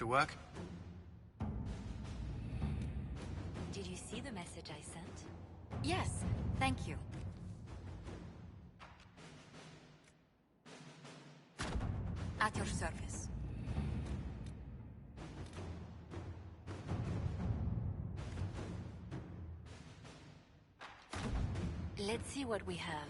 to work? Did you see the message I sent? Yes, thank you. At your service. Let's see what we have.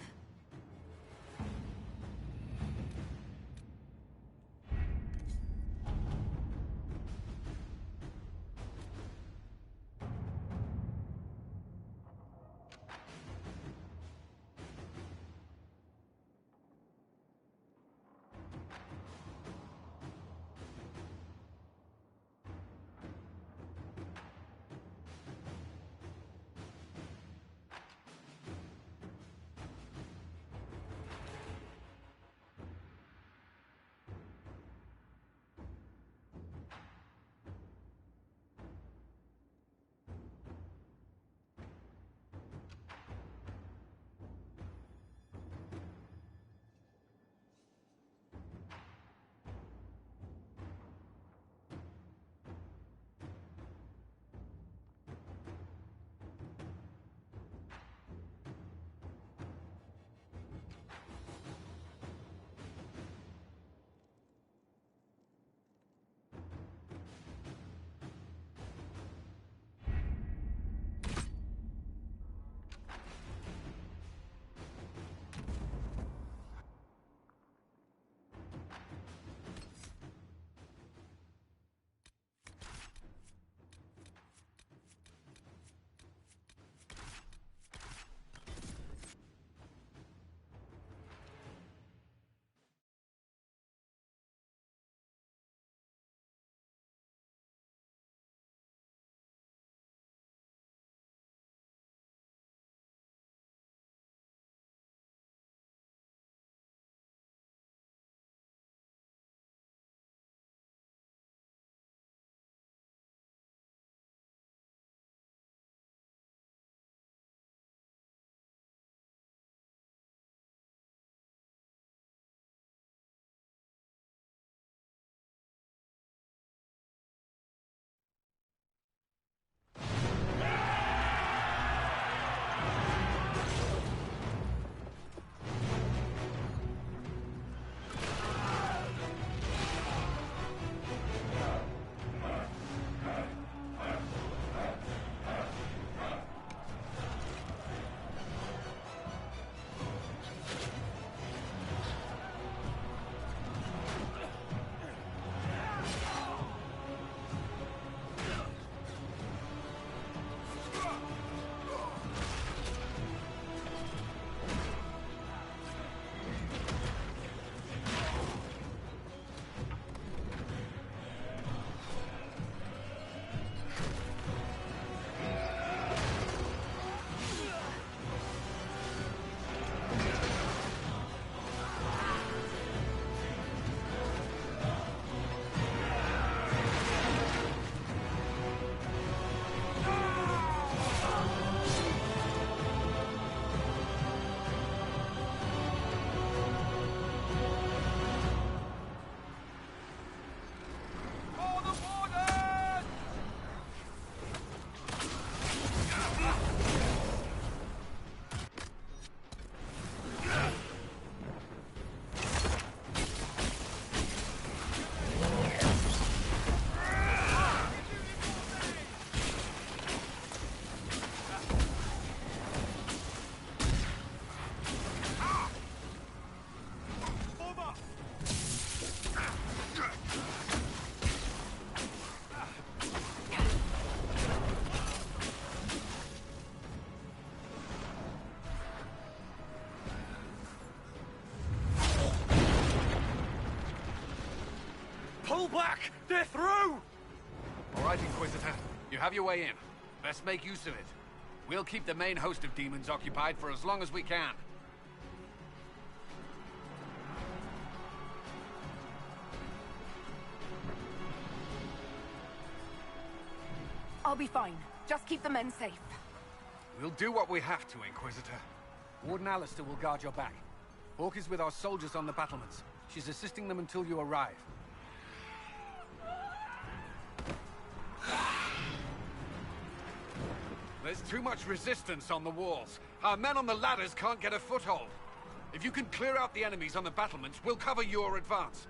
Pull back! They're through! All right, Inquisitor. You have your way in. Best make use of it. We'll keep the main host of demons occupied for as long as we can. I'll be fine. Just keep the men safe. We'll do what we have to, Inquisitor. Warden Alistair will guard your back. Hawk is with our soldiers on the battlements. She's assisting them until you arrive. There's too much resistance on the walls. Our men on the ladders can't get a foothold. If you can clear out the enemies on the battlements, we'll cover your advance.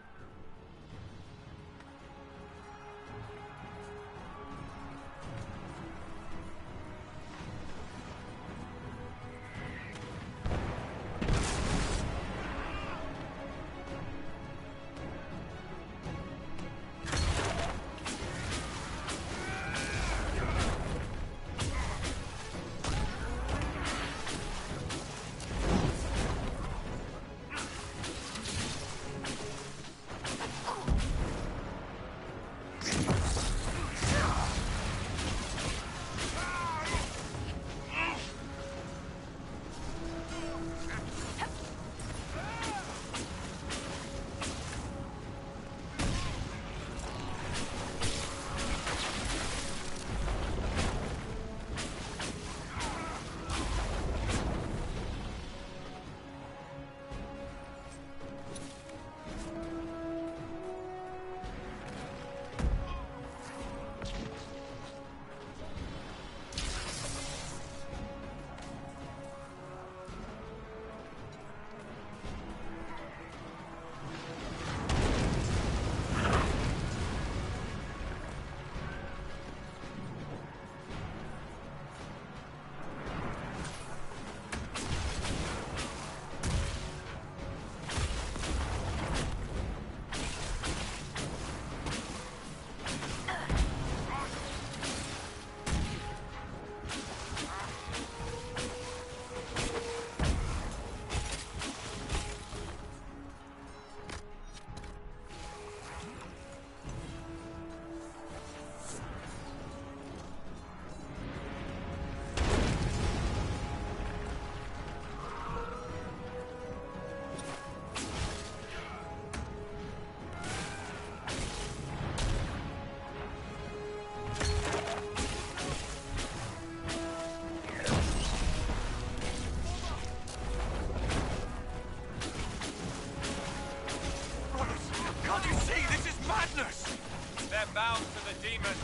Bound to the demon.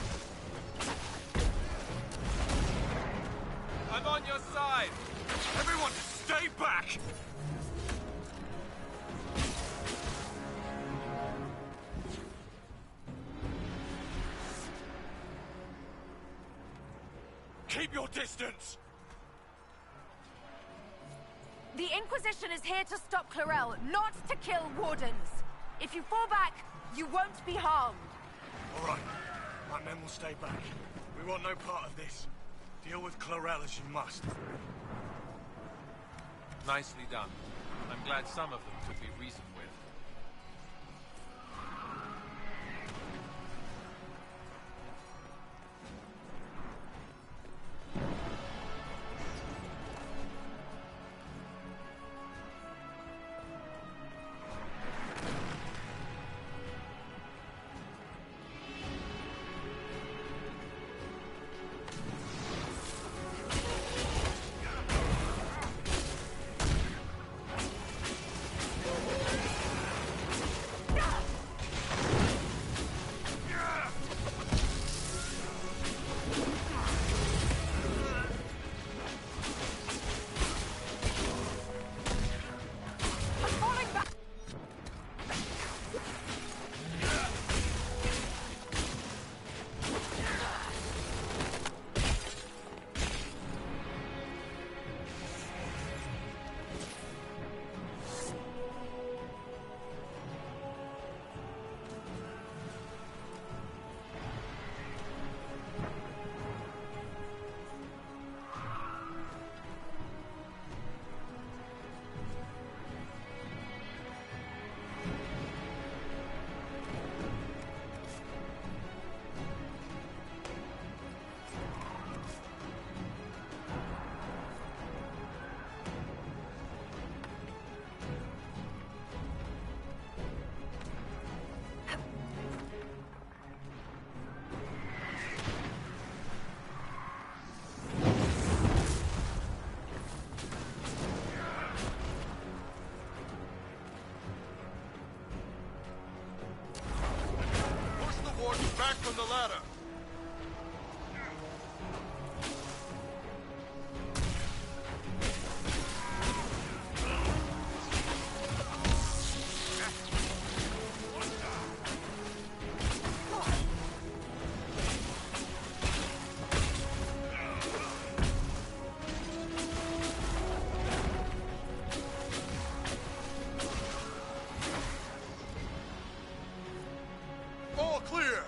I'm on your side. Everyone, stay back. Keep your distance. The Inquisition is here to stop Clarel, not to kill wardens. If you fall back, you won't be harmed. All right. My men will stay back. We want no part of this. Deal with Clarel as you must. Nicely done. I'm glad some of them could be reasoned with. Back from the ladder. All clear!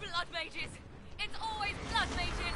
Blood mages! It's always blood mages!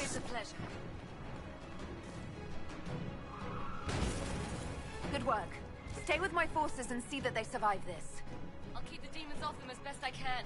It's a pleasure. Good work. Stay with my forces and see that they survive this. I'll keep the demons off them as best I can.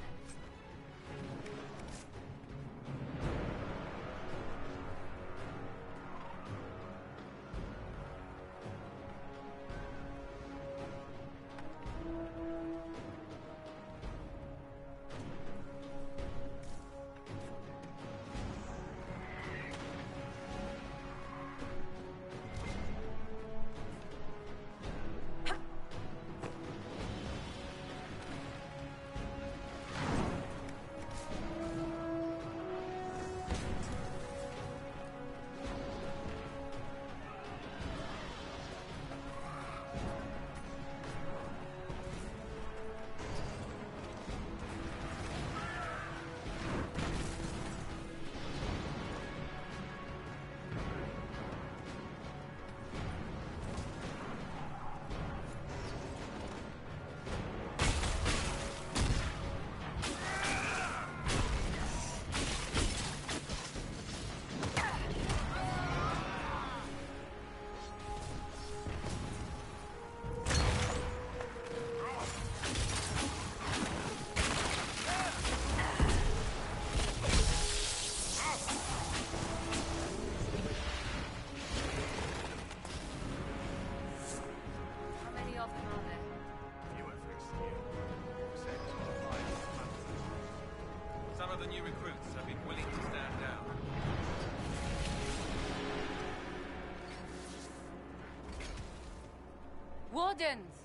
Wardens!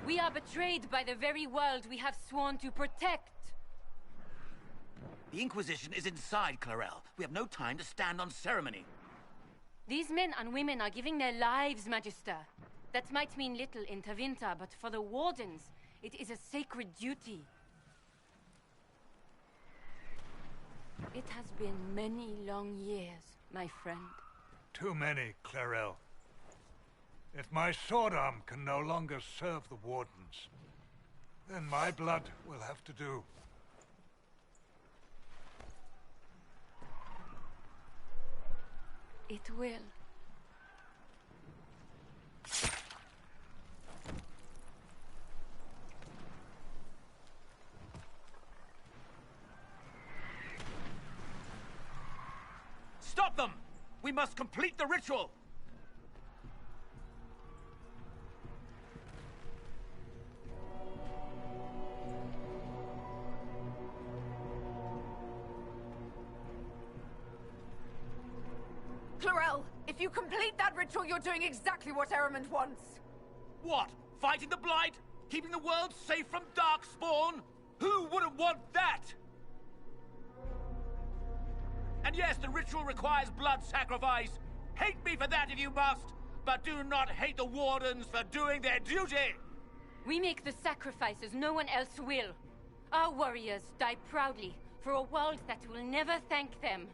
We are betrayed by the very world we have sworn to protect. The Inquisition is inside Clarel. We have no time to stand on ceremony. These men and women are giving their lives, Magister. That might mean little in Tevinter, but for the Wardens, it is a sacred duty. It has been many long years, my friend. Too many, Clarel. If my sword arm can no longer serve the Wardens, then my blood will have to do. It will. Stop them! We must complete the ritual! Clarel, if you complete that ritual, you're doing exactly what Ehrman wants. What? Fighting the Blight? Keeping the world safe from Darkspawn? Who wouldn't want that? And yes, the ritual requires blood sacrifice. Hate me for that if you must, but do not hate the Wardens for doing their duty! We make the sacrifices no one else will. Our warriors die proudly for a world that will never thank them.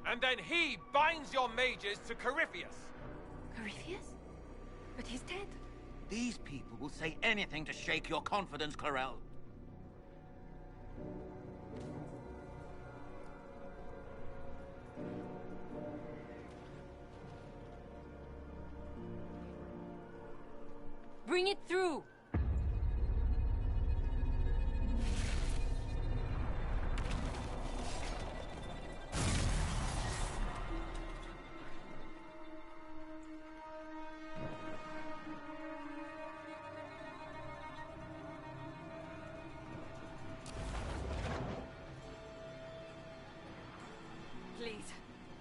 And then he binds your mages to Corypheus. Corypheus? But he's dead. These people will say anything to shake your confidence, Clarel. Bring it through! Please.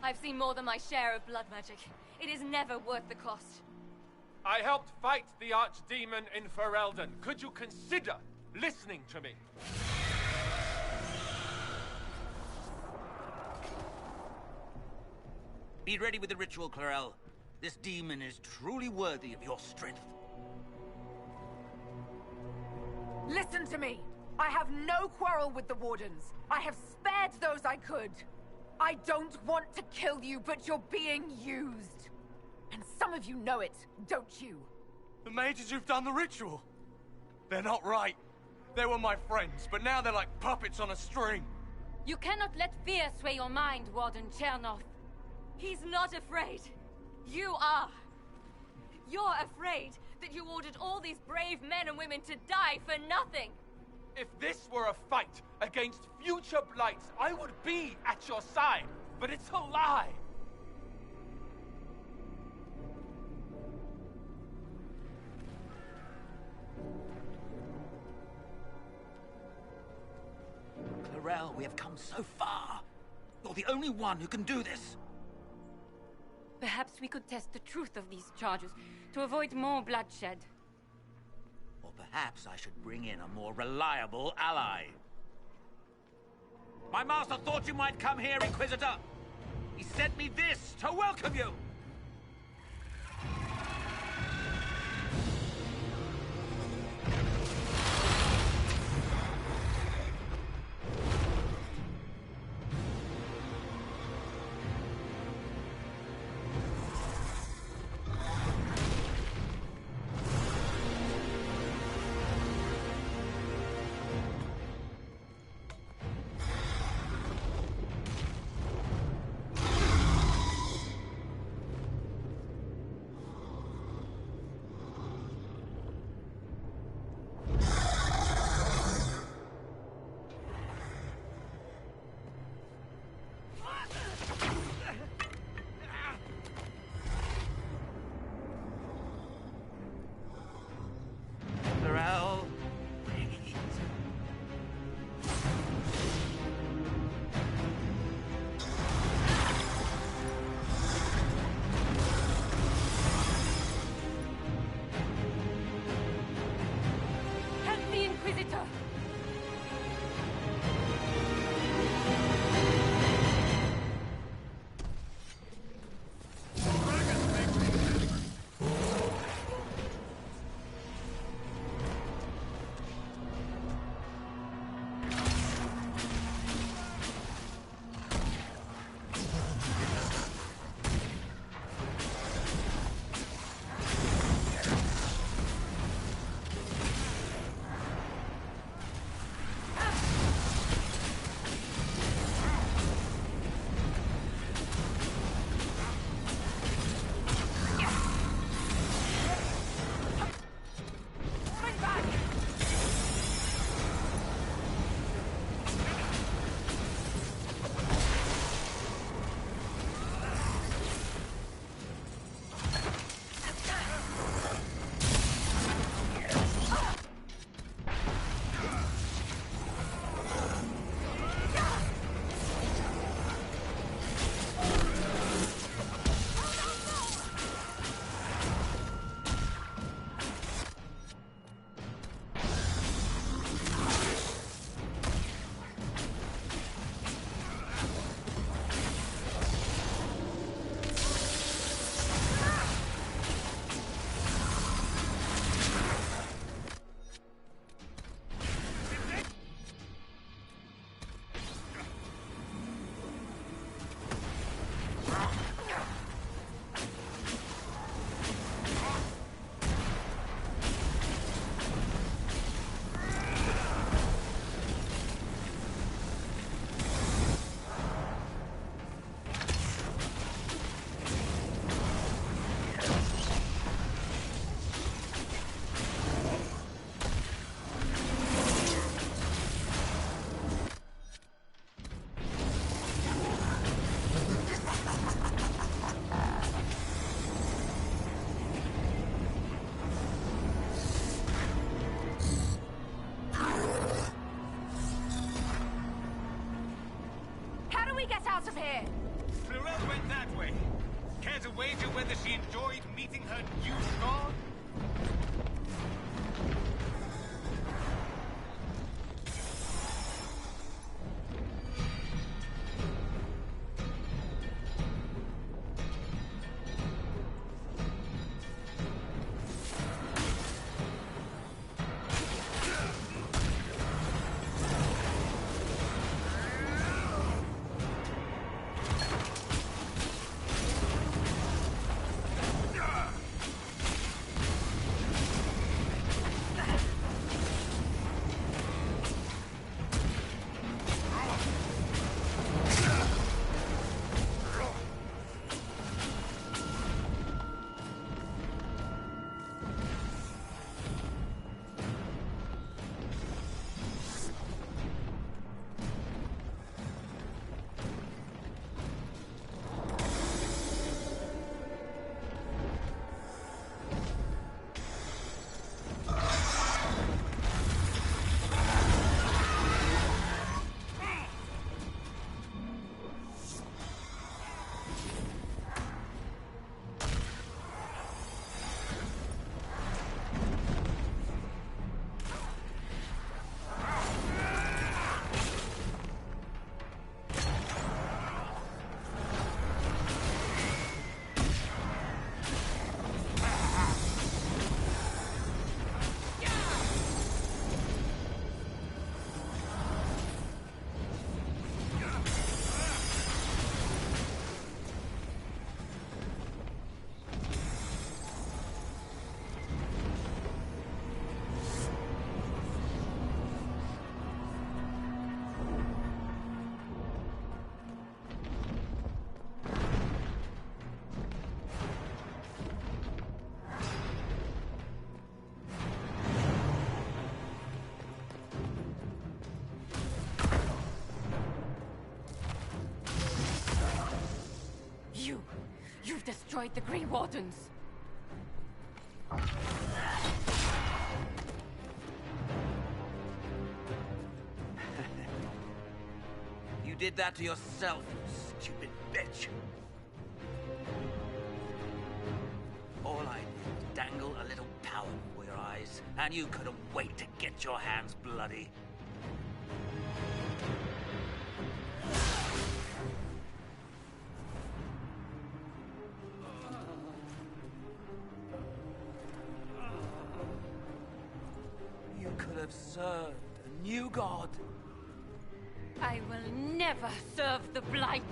I've seen more than my share of blood magic. It is never worth the cost. I helped fight the archdemon in Ferelden. Could you consider listening to me? Be ready with the ritual, Clarel. This demon is truly worthy of your strength. Listen to me. I have no quarrel with the Wardens. I have spared those I could. I don't want to kill you, but you're being used. And some of you know it, don't you? The mages who've done the ritual. They're not right. They were my friends, but now they're like puppets on a string. You cannot let fear sway your mind, Warden Chernoff. He's not afraid. You are. You're afraid that you ordered all these brave men and women to die for nothing. If this were a fight against future blights, I would be at your side. But it's a lie. Clarel, we have come so far. You're the only one who can do this. Perhaps we could test the truth of these charges to avoid more bloodshed. Or perhaps I should bring in a more reliable ally. My master thought you might come here, Inquisitor. He sent me this to welcome you. out of here! Florel went that way. Care to wager whether she enjoyed meeting her new god? You've destroyed the Grey Wardens. You did that to yourself, you stupid bitch. All I did was dangle a little power before your eyes, and you couldn't wait to get your hands bloody. You could have served a new god. I will never serve the Blight.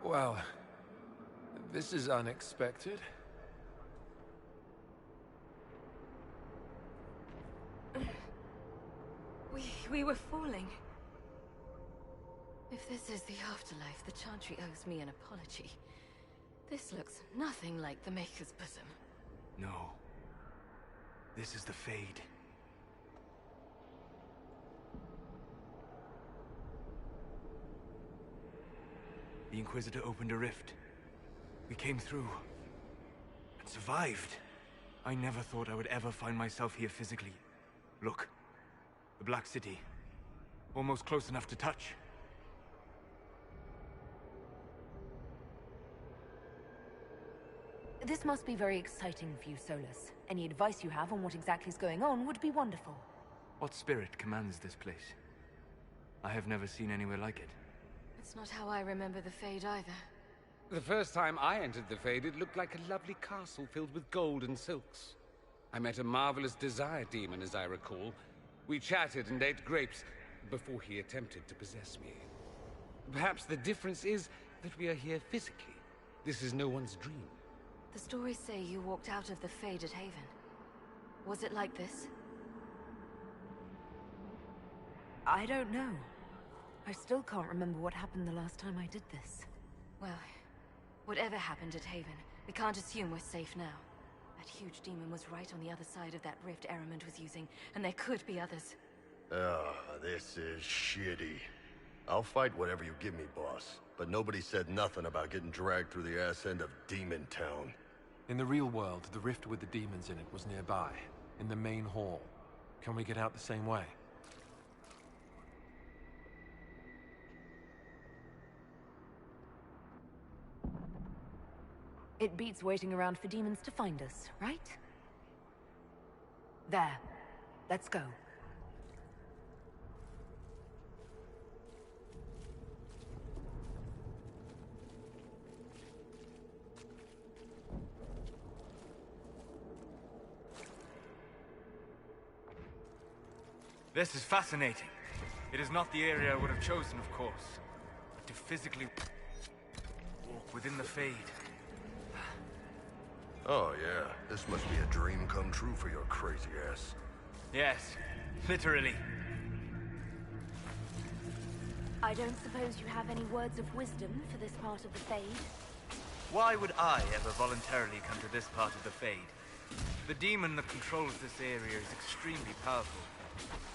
Well, this is unexpected. We were falling. If this is the afterlife, the Chantry owes me an apology. This looks nothing like the Maker's bosom. No. This is the Fade. The Inquisitor opened a rift. We came through. And survived. I never thought I would ever find myself here physically. Look. The Black City. Almost close enough to touch. This must be very exciting for you, Solus. Any advice you have on what exactly is going on would be wonderful. What spirit commands this place? I have never seen anywhere like it. It's not how I remember the Fade either. The first time I entered the Fade, it looked like a lovely castle filled with gold and silks. I met a marvelous desire demon, as I recall. We chatted and ate grapes before he attempted to possess me. Perhaps the difference is that we are here physically. This is no one's dream. The stories say you walked out of the Fade at Haven. Was it like this? I don't know. I still can't remember what happened the last time I did this. Well, whatever happened at Haven, we can't assume we're safe now. That huge demon was right on the other side of that rift Eramond was using, and there could be others. This is shitty. I'll fight whatever you give me, boss. But nobody said nothing about getting dragged through the ass end of Demon Town. In the real world, the rift with the demons in it was nearby, in the main hall. Can we get out the same way? It beats waiting around for demons to find us, right? There. Let's go. This is fascinating. It is not the area I would have chosen, of course. But to physically walk within the Fade. Oh yeah, this must be a dream come true for your crazy ass. Yes, literally. I don't suppose you have any words of wisdom for this part of the Fade? Why would I ever voluntarily come to this part of the Fade? The demon that controls this area is extremely powerful.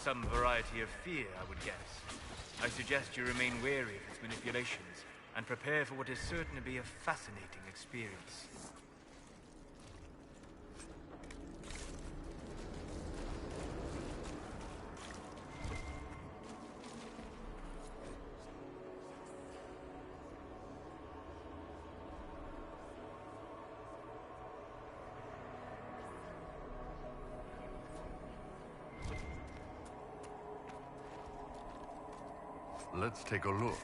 Some variety of fear, I would guess. I suggest you remain wary of its manipulations, and prepare for what is certain to be a fascinating experience. Let's take a look.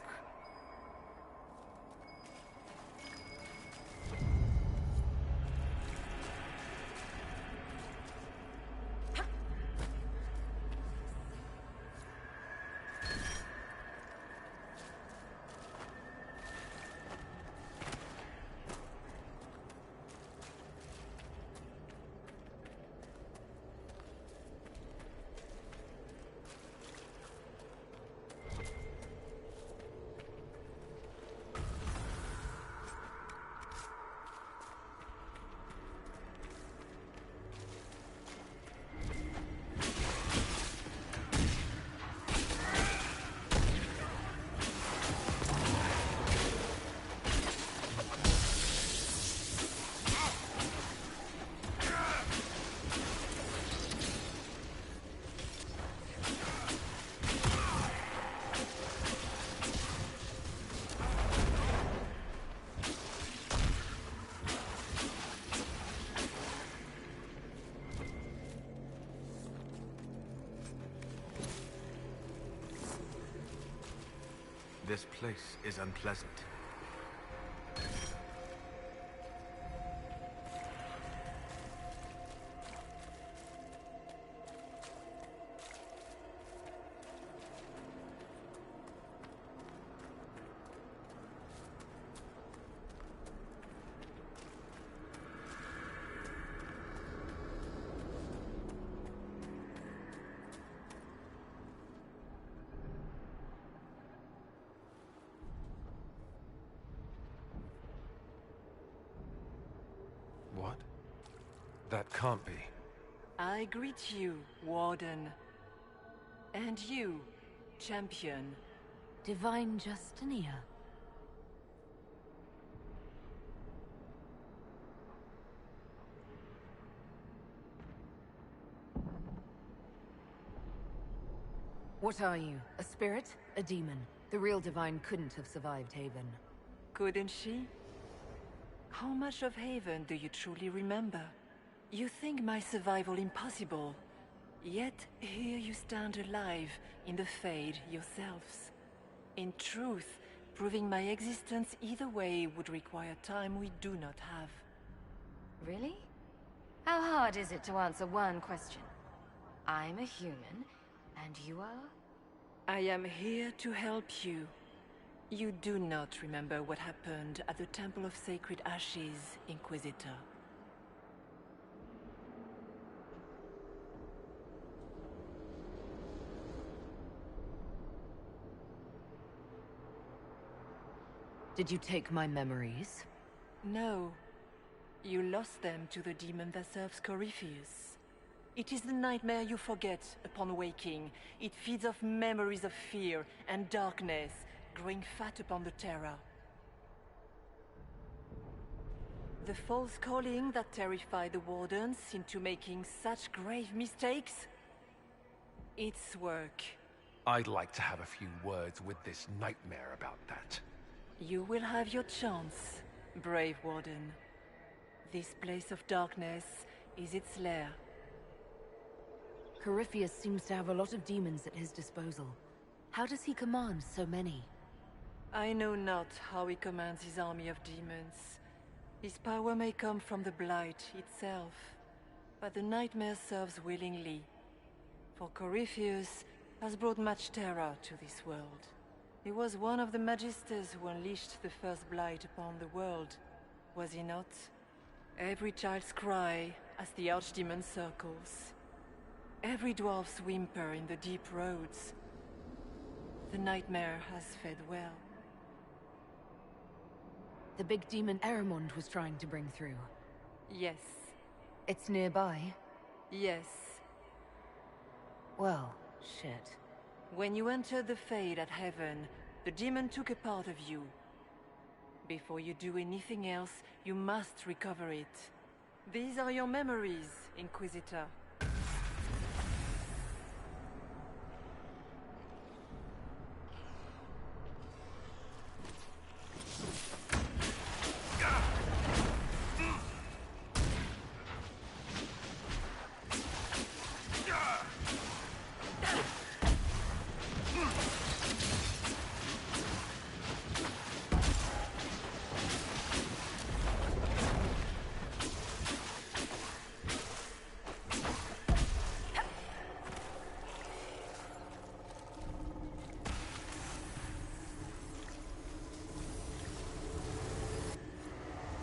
This place is unpleasant. That can't be. I greet you, Warden. And you, Champion. Divine Justinia. What are you? A spirit? A demon? The real Divine couldn't have survived Haven. Couldn't she? How much of Haven do you truly remember? You think my survival impossible, yet here you stand alive in the Fade yourselves. In truth, proving my existence either way would require time we do not have. Really? How hard is it to answer one question? I'm a human, and you are? I am here to help you. You do not remember what happened at the Temple of Sacred Ashes, Inquisitor. Did you take my memories? No. You lost them to the demon that serves Corypheus. It is the nightmare you forget upon waking. It feeds off memories of fear and darkness, growing fat upon the terror. The false calling that terrified the Wardens into making such grave mistakes? Its work. I'd like to have a few words with this nightmare about that. You will have your chance, brave Warden. This place of darkness is its lair. Corypheus seems to have a lot of demons at his disposal. How does he command so many? I know not how he commands his army of demons. His power may come from the Blight itself, but the nightmare serves willingly. For Corypheus has brought much terror to this world. He was one of the Magisters who unleashed the first Blight upon the world, was he not? Every child's cry as the Archdemon circles. Every dwarf's whimper in the deep roads. The nightmare has fed well. The big demon Eramond was trying to bring through. Yes. It's nearby? Yes. Well, shit. When you entered the Fade at Heaven, the demon took a part of you. Before you do anything else, you must recover it. These are your memories, Inquisitor.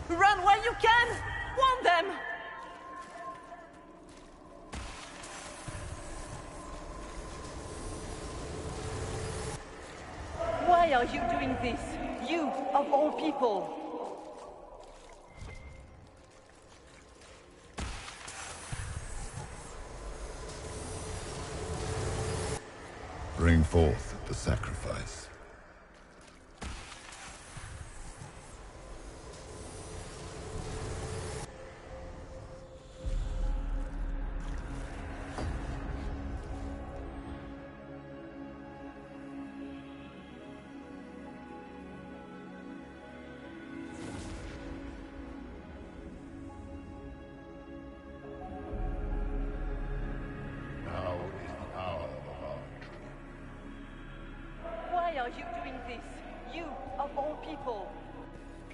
Run where you can! Warn them! Why are you doing this? You, of all people! Bring forth the sacrifice. Why are you doing this? You, of all people!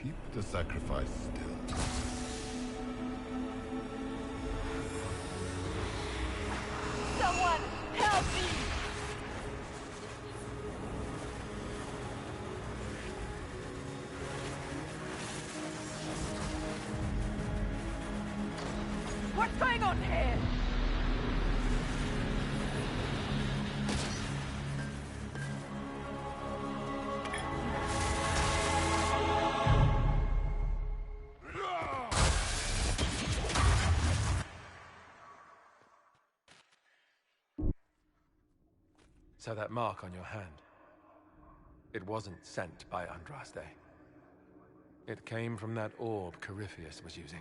Keep the sacrifice still. Someone, help me! What's going on here? So that mark on your hand, it wasn't sent by Andraste. It came from that orb Corypheus was using.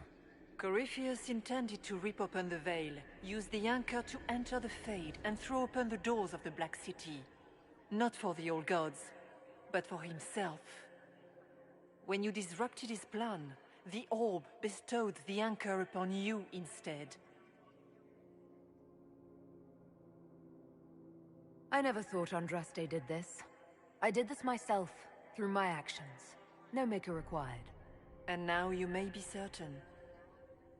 Corypheus intended to rip open the veil, use the anchor to enter the Fade, and throw open the doors of the Black City. Not for the old gods, but for himself. When you disrupted his plan, the orb bestowed the anchor upon you instead. I never thought Andraste did this. I did this myself, through my actions. No maker required. And now you may be certain.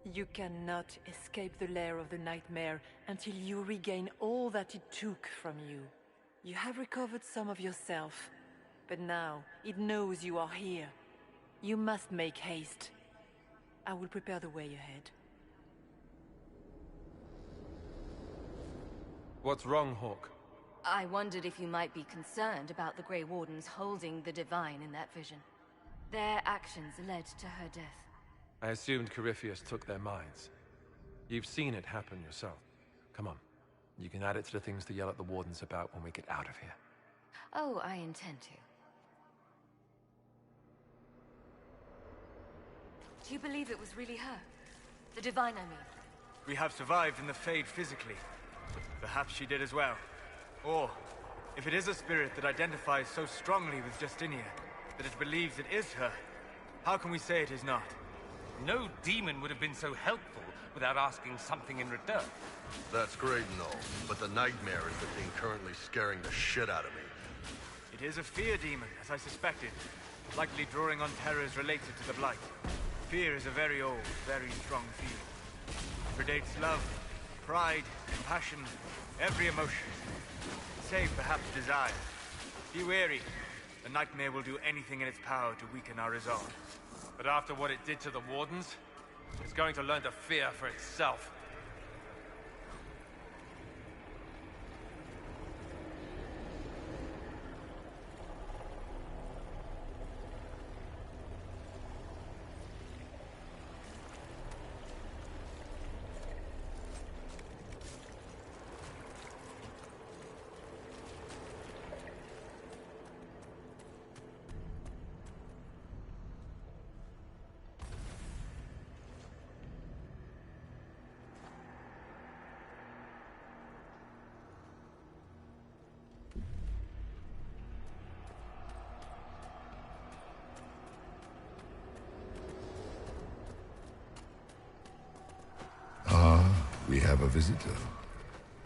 You cannot escape the lair of the nightmare until you regain all that it took from you. You have recovered some of yourself, but now it knows you are here. You must make haste. I will prepare the way ahead. What's wrong, Hawk? I wondered if you might be concerned about the Grey Wardens holding the Divine in that vision. Their actions led to her death. I assumed Corypheus took their minds. You've seen it happen yourself. Come on. You can add it to the things to yell at the Wardens about when we get out of here. Oh, I intend to. Do you believe it was really her? The Divine, I mean. We have survived in the Fade physically. Perhaps she did as well. Or, if it is a spirit that identifies so strongly with Justinia, that it believes it is her, how can we say it is not? No demon would have been so helpful without asking something in return. That's great and all, but the nightmare is the thing currently scaring the shit out of me. It is a fear demon, as I suspected, likely drawing on terrors related to the Blight. Fear is a very old, very strong feeling. It predates love, pride, compassion, every emotion. Save perhaps desire. Be wary. The nightmare will do anything in its power to weaken our resolve. But after what it did to the Wardens, it's going to learn to fear for itself. We have a visitor.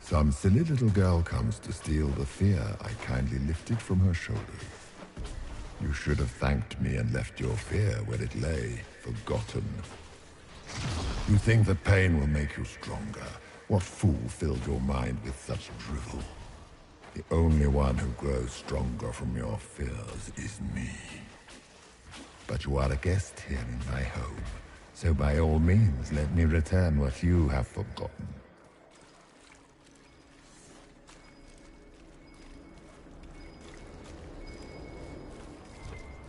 Some silly little girl comes to steal the fear I kindly lifted from her shoulders. You should have thanked me and left your fear where it lay, forgotten. You think that pain will make you stronger? What fool filled your mind with such drivel? The only one who grows stronger from your fears is me. But you are a guest here in my home. So by all means, let me return what you have forgotten.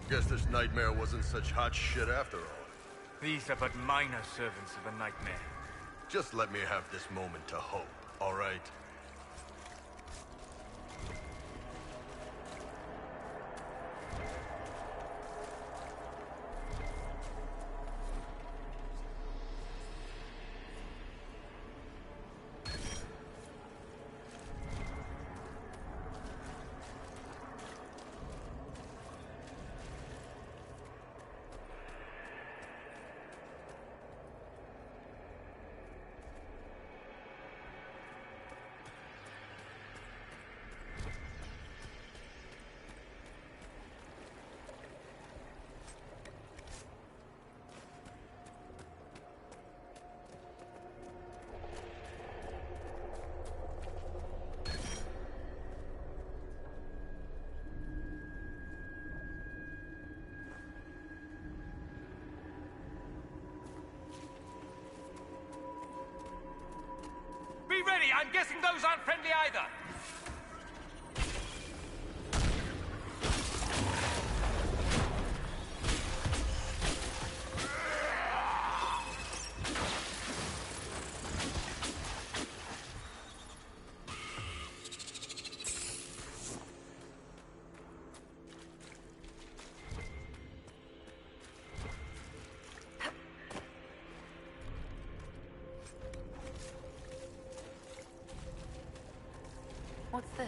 Guess this nightmare wasn't such hot shit after all. These are but minor servants of a nightmare. Just let me have this moment to hope, all right? Be ready! I'm guessing those aren't friendly either! What's this?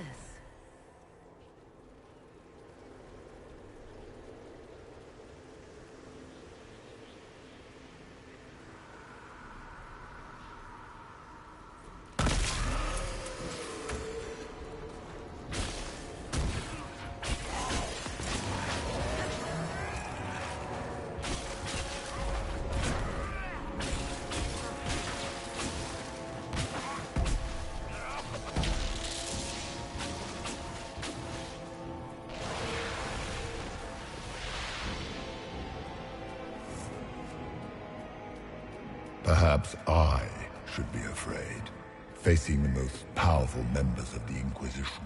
Perhaps I should be afraid, facing the most powerful members of the Inquisition.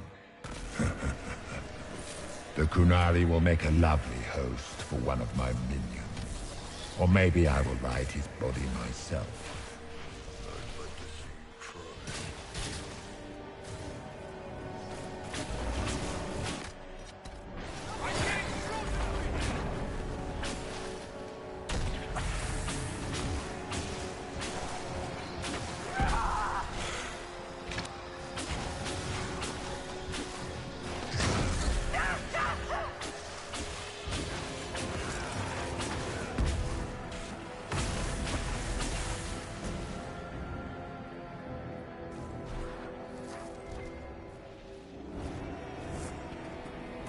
The Kunari will make a lovely host for one of my minions. Or maybe I will ride his body myself.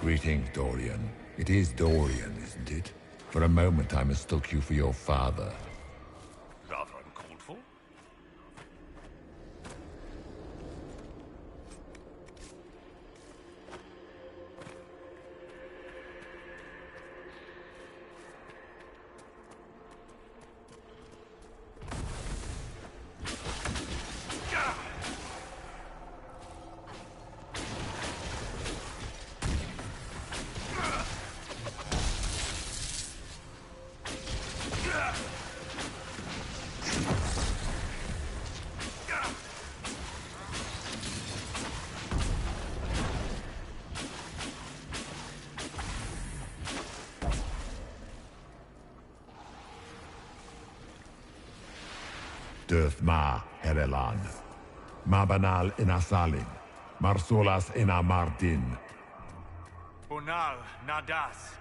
Greetings, Dorian. It is Dorian, isn't it? For a moment I mistook you for your father. Rather uncalled for. Döth ma herelan. Mabanal inasalin. Marsolas ina Martin. Bonal nadas.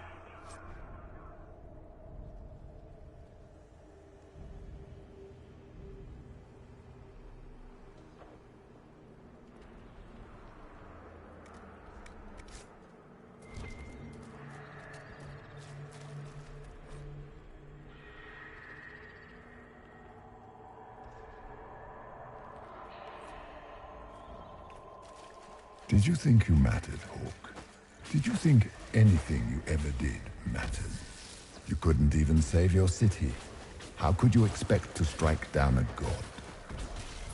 Did you think you mattered, Hawk? Did you think anything you ever did mattered? You couldn't even save your city. How could you expect to strike down a god?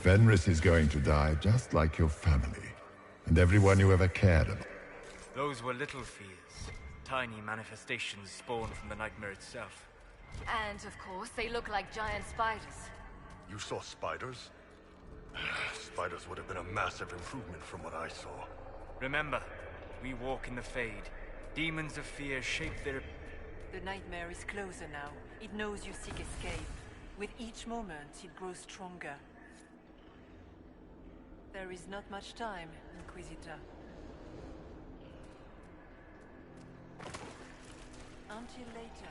Fenris is going to die just like your family, and everyone you ever cared about. Those were little fears. Tiny manifestations spawned from the nightmare itself. And, of course, they look like giant spiders. You saw spiders? Spiders would have been a massive improvement from what I saw. Remember, we walk in the Fade. Demons of fear shape their... The nightmare is closer now. It knows you seek escape. With each moment, it grows stronger. There is not much time, Inquisitor. Until later.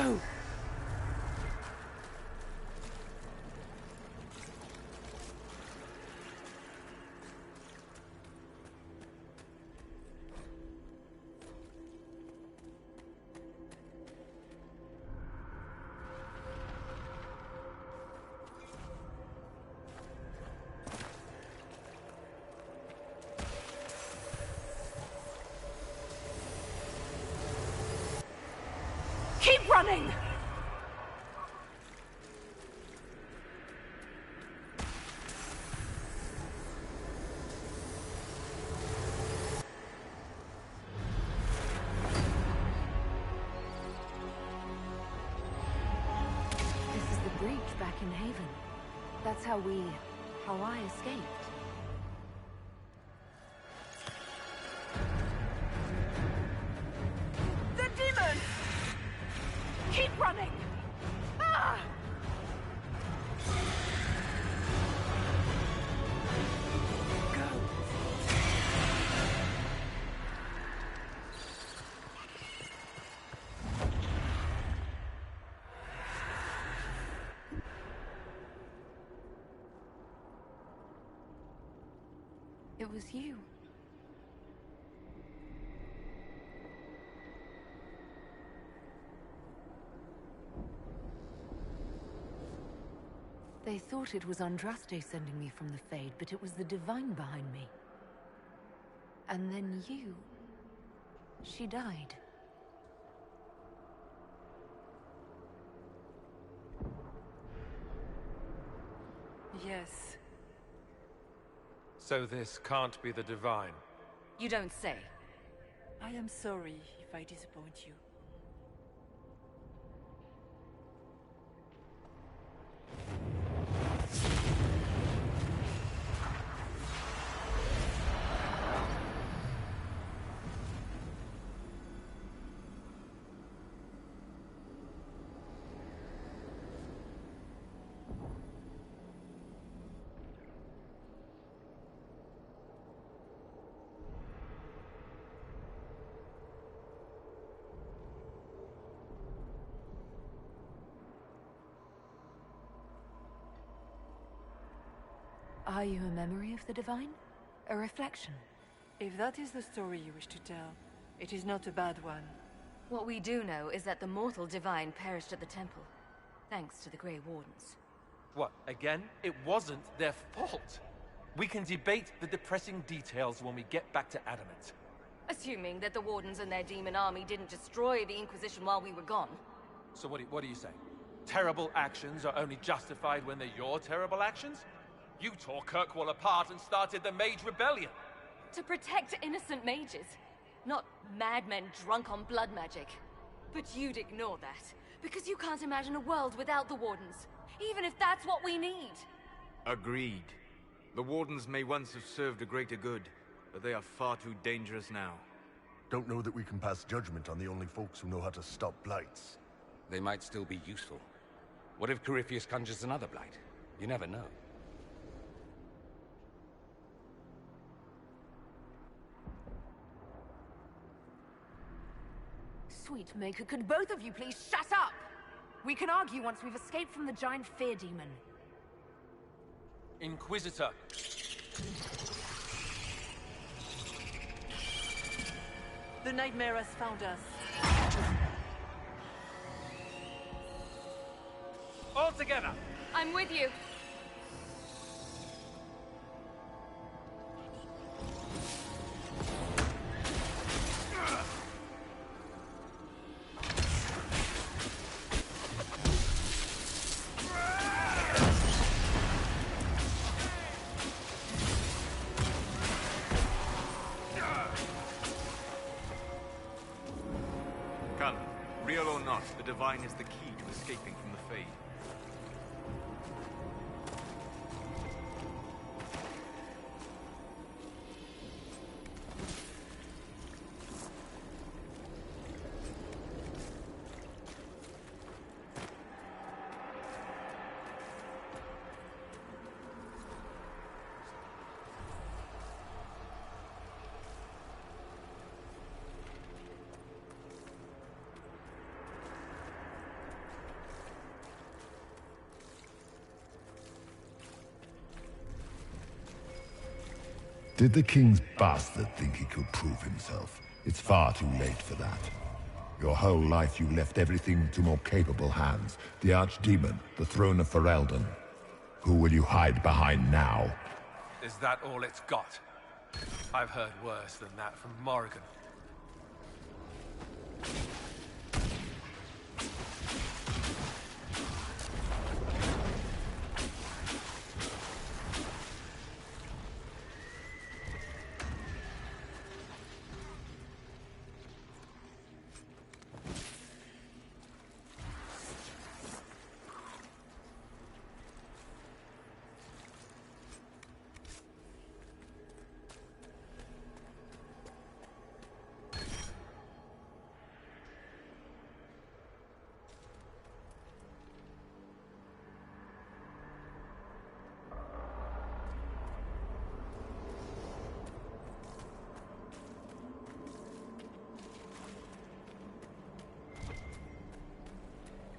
Go! Keep running! This is the breach back in Haven. That's how I escaped. The demon! Keep running! Ah! It was you. They thought it was Andraste sending me from the Fade, but it was the Divine behind me. And then you... She died. Yes. So this can't be the Divine. You don't say. I am sorry if I disappoint you. Are you a memory of the Divine? A reflection? If that is the story you wish to tell, it is not a bad one. What we do know is that the mortal Divine perished at the temple, thanks to the Grey Wardens. What, again? It wasn't their fault. We can debate the depressing details when we get back to Adamant. Assuming that the Wardens and their demon army didn't destroy the Inquisition while we were gone. So what do you say? Terrible actions are only justified when they're your terrible actions? You tore Kirkwall apart and started the Mage Rebellion. To protect innocent mages, not madmen drunk on blood magic. But you'd ignore that, because you can't imagine a world without the Wardens, even if that's what we need. Agreed. The Wardens may once have served a greater good, but they are far too dangerous now. Don't know that we can pass judgment on the only folks who know how to stop blights. They might still be useful. What if Corypheus conjures another blight? You never know. Sweet Maker, could both of you please shut up? We can argue once we've escaped from the giant fear demon. Inquisitor. The nightmare has found us. All together! I'm with you. Come, real or not, the Divine is the key to escaping from the Fade. Did the king's bastard think he could prove himself? It's far too late for that. Your whole life you left everything to more capable hands. The Archdemon, the throne of Ferelden. Who will you hide behind now? Is that all it's got? I've heard worse than that from Morrigan.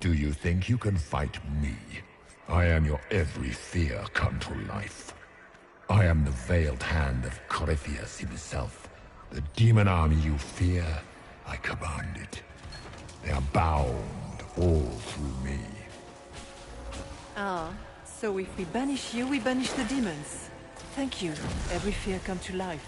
Do you think you can fight me? I am your every fear come to life. I am the veiled hand of Corypheus himself. The demon army you fear, I command it. They are bound all through me. Ah, so if we banish you, we banish the demons. Thank you. Every fear come to life.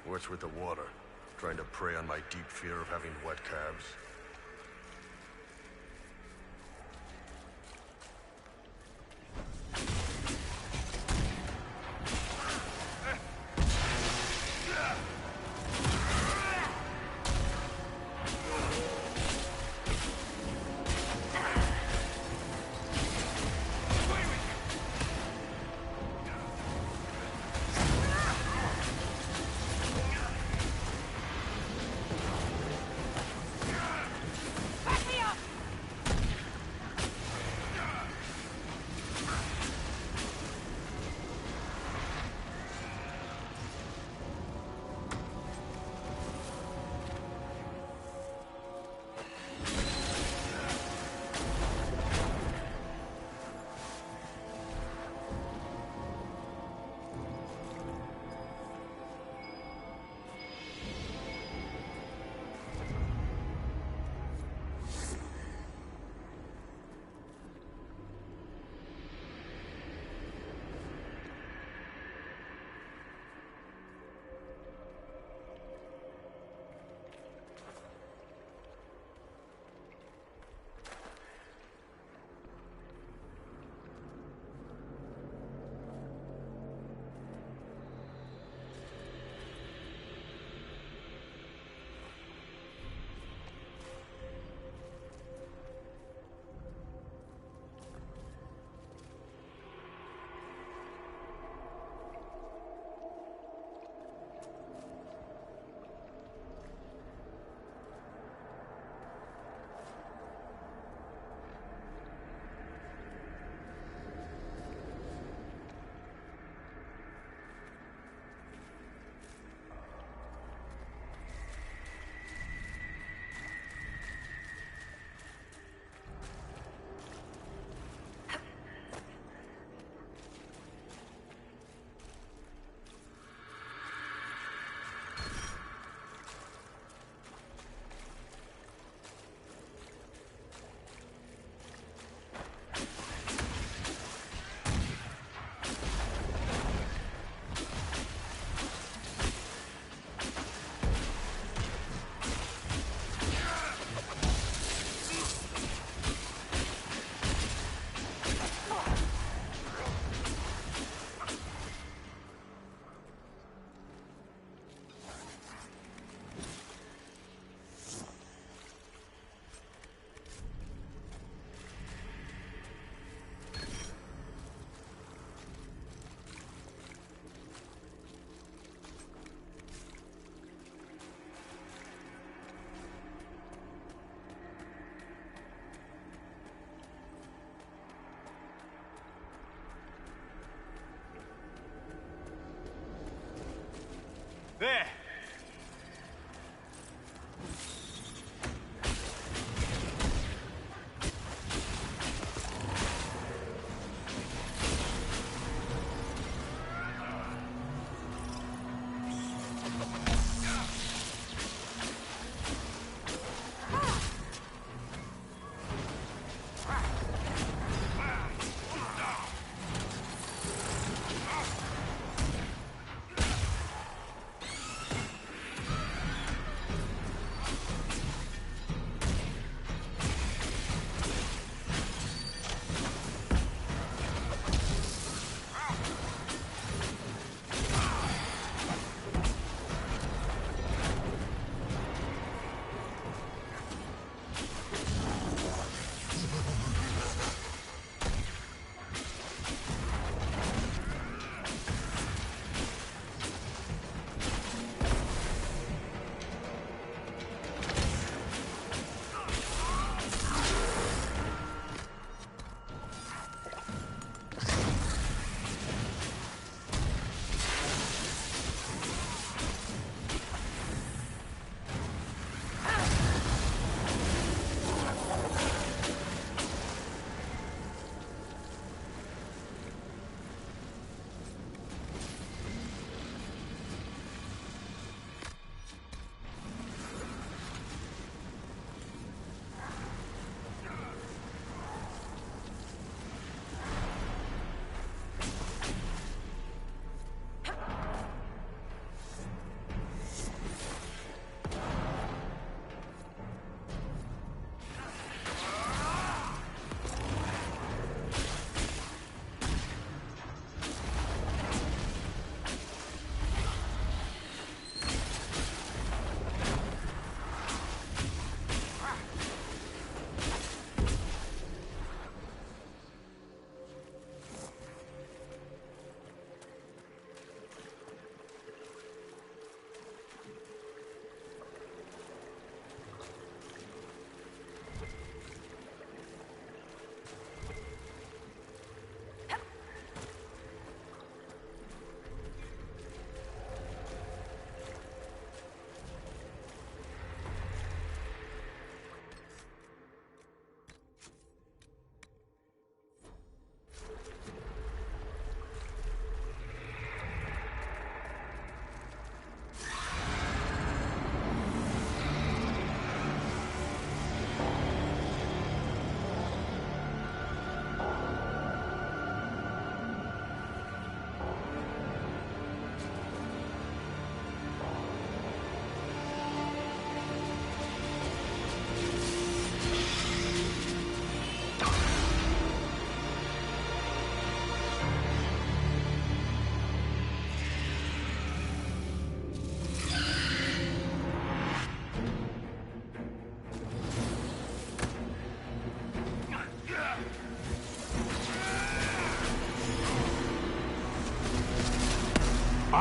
What's with the water? Trying to prey on my deep fear of having wet calves? There!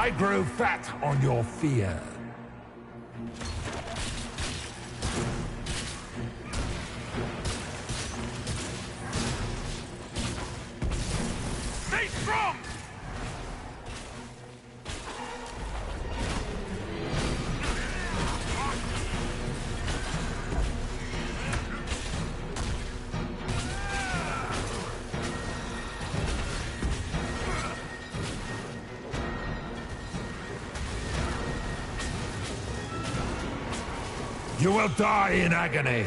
I grow fat on your fear. Stay strong! You will die in agony.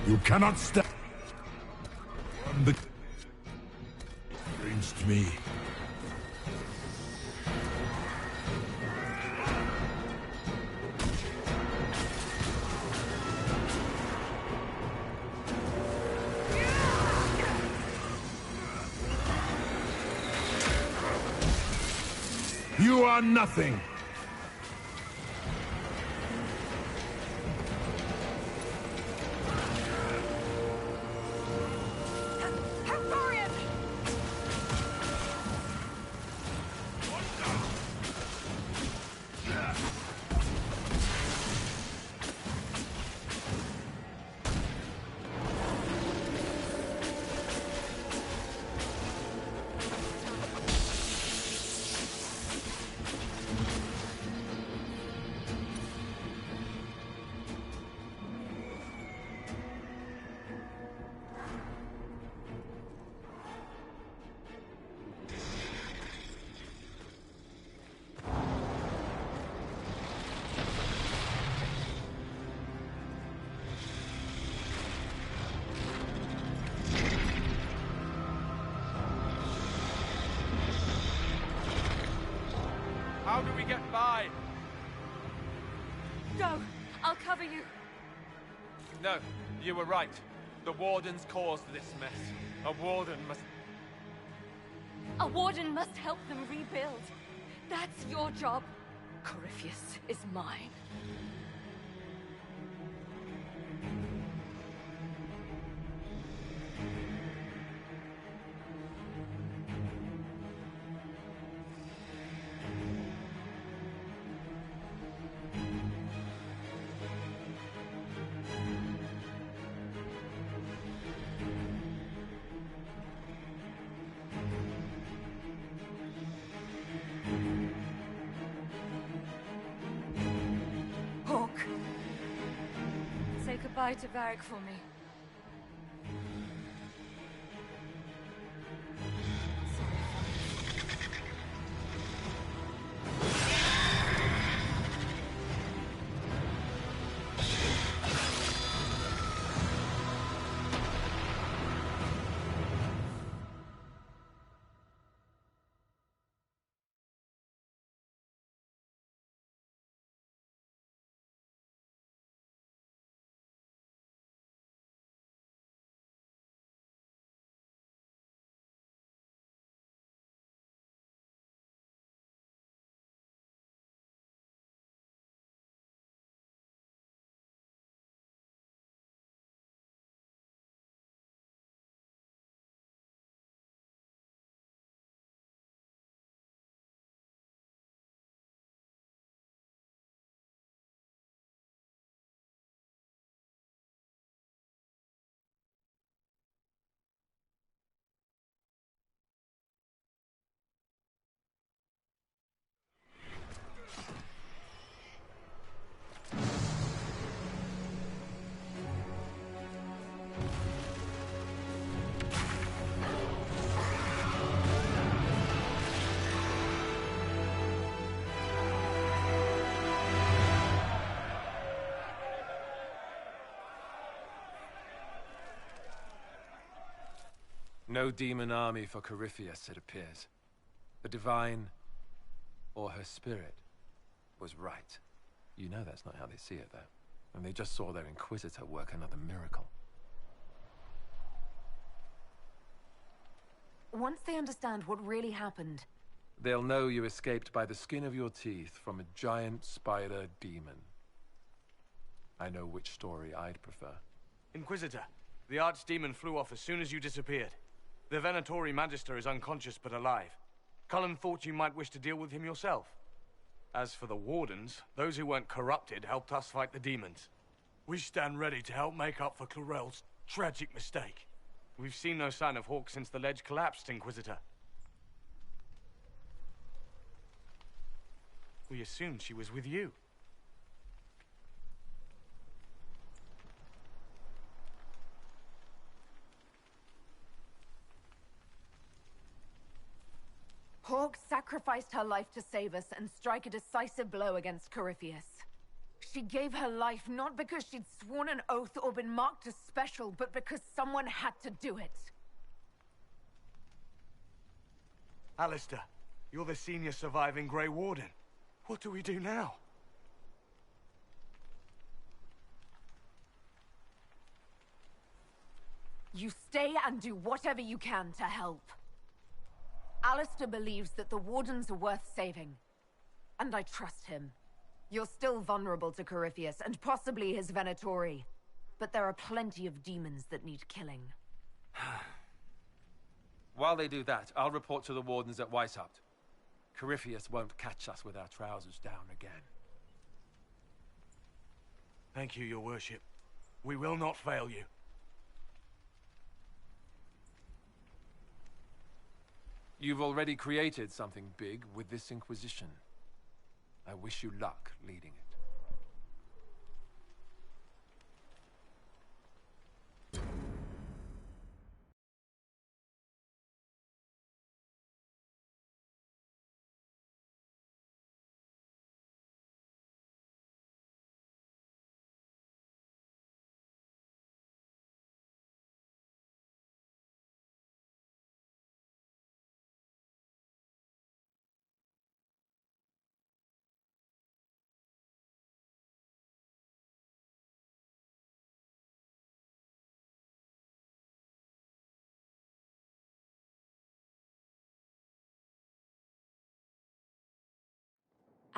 You cannot stand the against me. You are nothing. How do we get by? Go! I'll cover you. No, you were right. The Wardens caused this mess. A Warden must... A Warden must help them rebuild. That's your job. Corypheus is mine. Say goodbye to Varric for me. No demon army for Corypheus, it appears. The Divine, or her spirit, was right. You know that's not how they see it, though. And they just saw their Inquisitor work another miracle. Once they understand what really happened, They'll know you escaped by the skin of your teeth from a giant spider demon. I know which story I'd prefer. Inquisitor, the Archdemon flew off as soon as you disappeared. The Venatori Magister is unconscious but alive. Cullen thought you might wish to deal with him yourself. As for the Wardens, those who weren't corrupted helped us fight the demons. We stand ready to help make up for Clarel's tragic mistake. We've seen no sign of Hawke since the ledge collapsed, Inquisitor. We assumed she was with you. Hawke sacrificed her life to save us and strike a decisive blow against Corypheus. She gave her life not because she'd sworn an oath or been marked as special, but because someone had to do it. Alistair, you're the senior surviving Grey Warden. What do we do now? You stay and do whatever you can to help. Alistair believes that the Wardens are worth saving, and I trust him. You're still vulnerable to Corypheus, and possibly his Venatori, but there are plenty of demons that need killing. While they do that, I'll report to the Wardens at Weishaupt. Corypheus won't catch us with our trousers down again. Thank you, your worship. We will not fail you. You've already created something big with this Inquisition. I wish you luck leading it.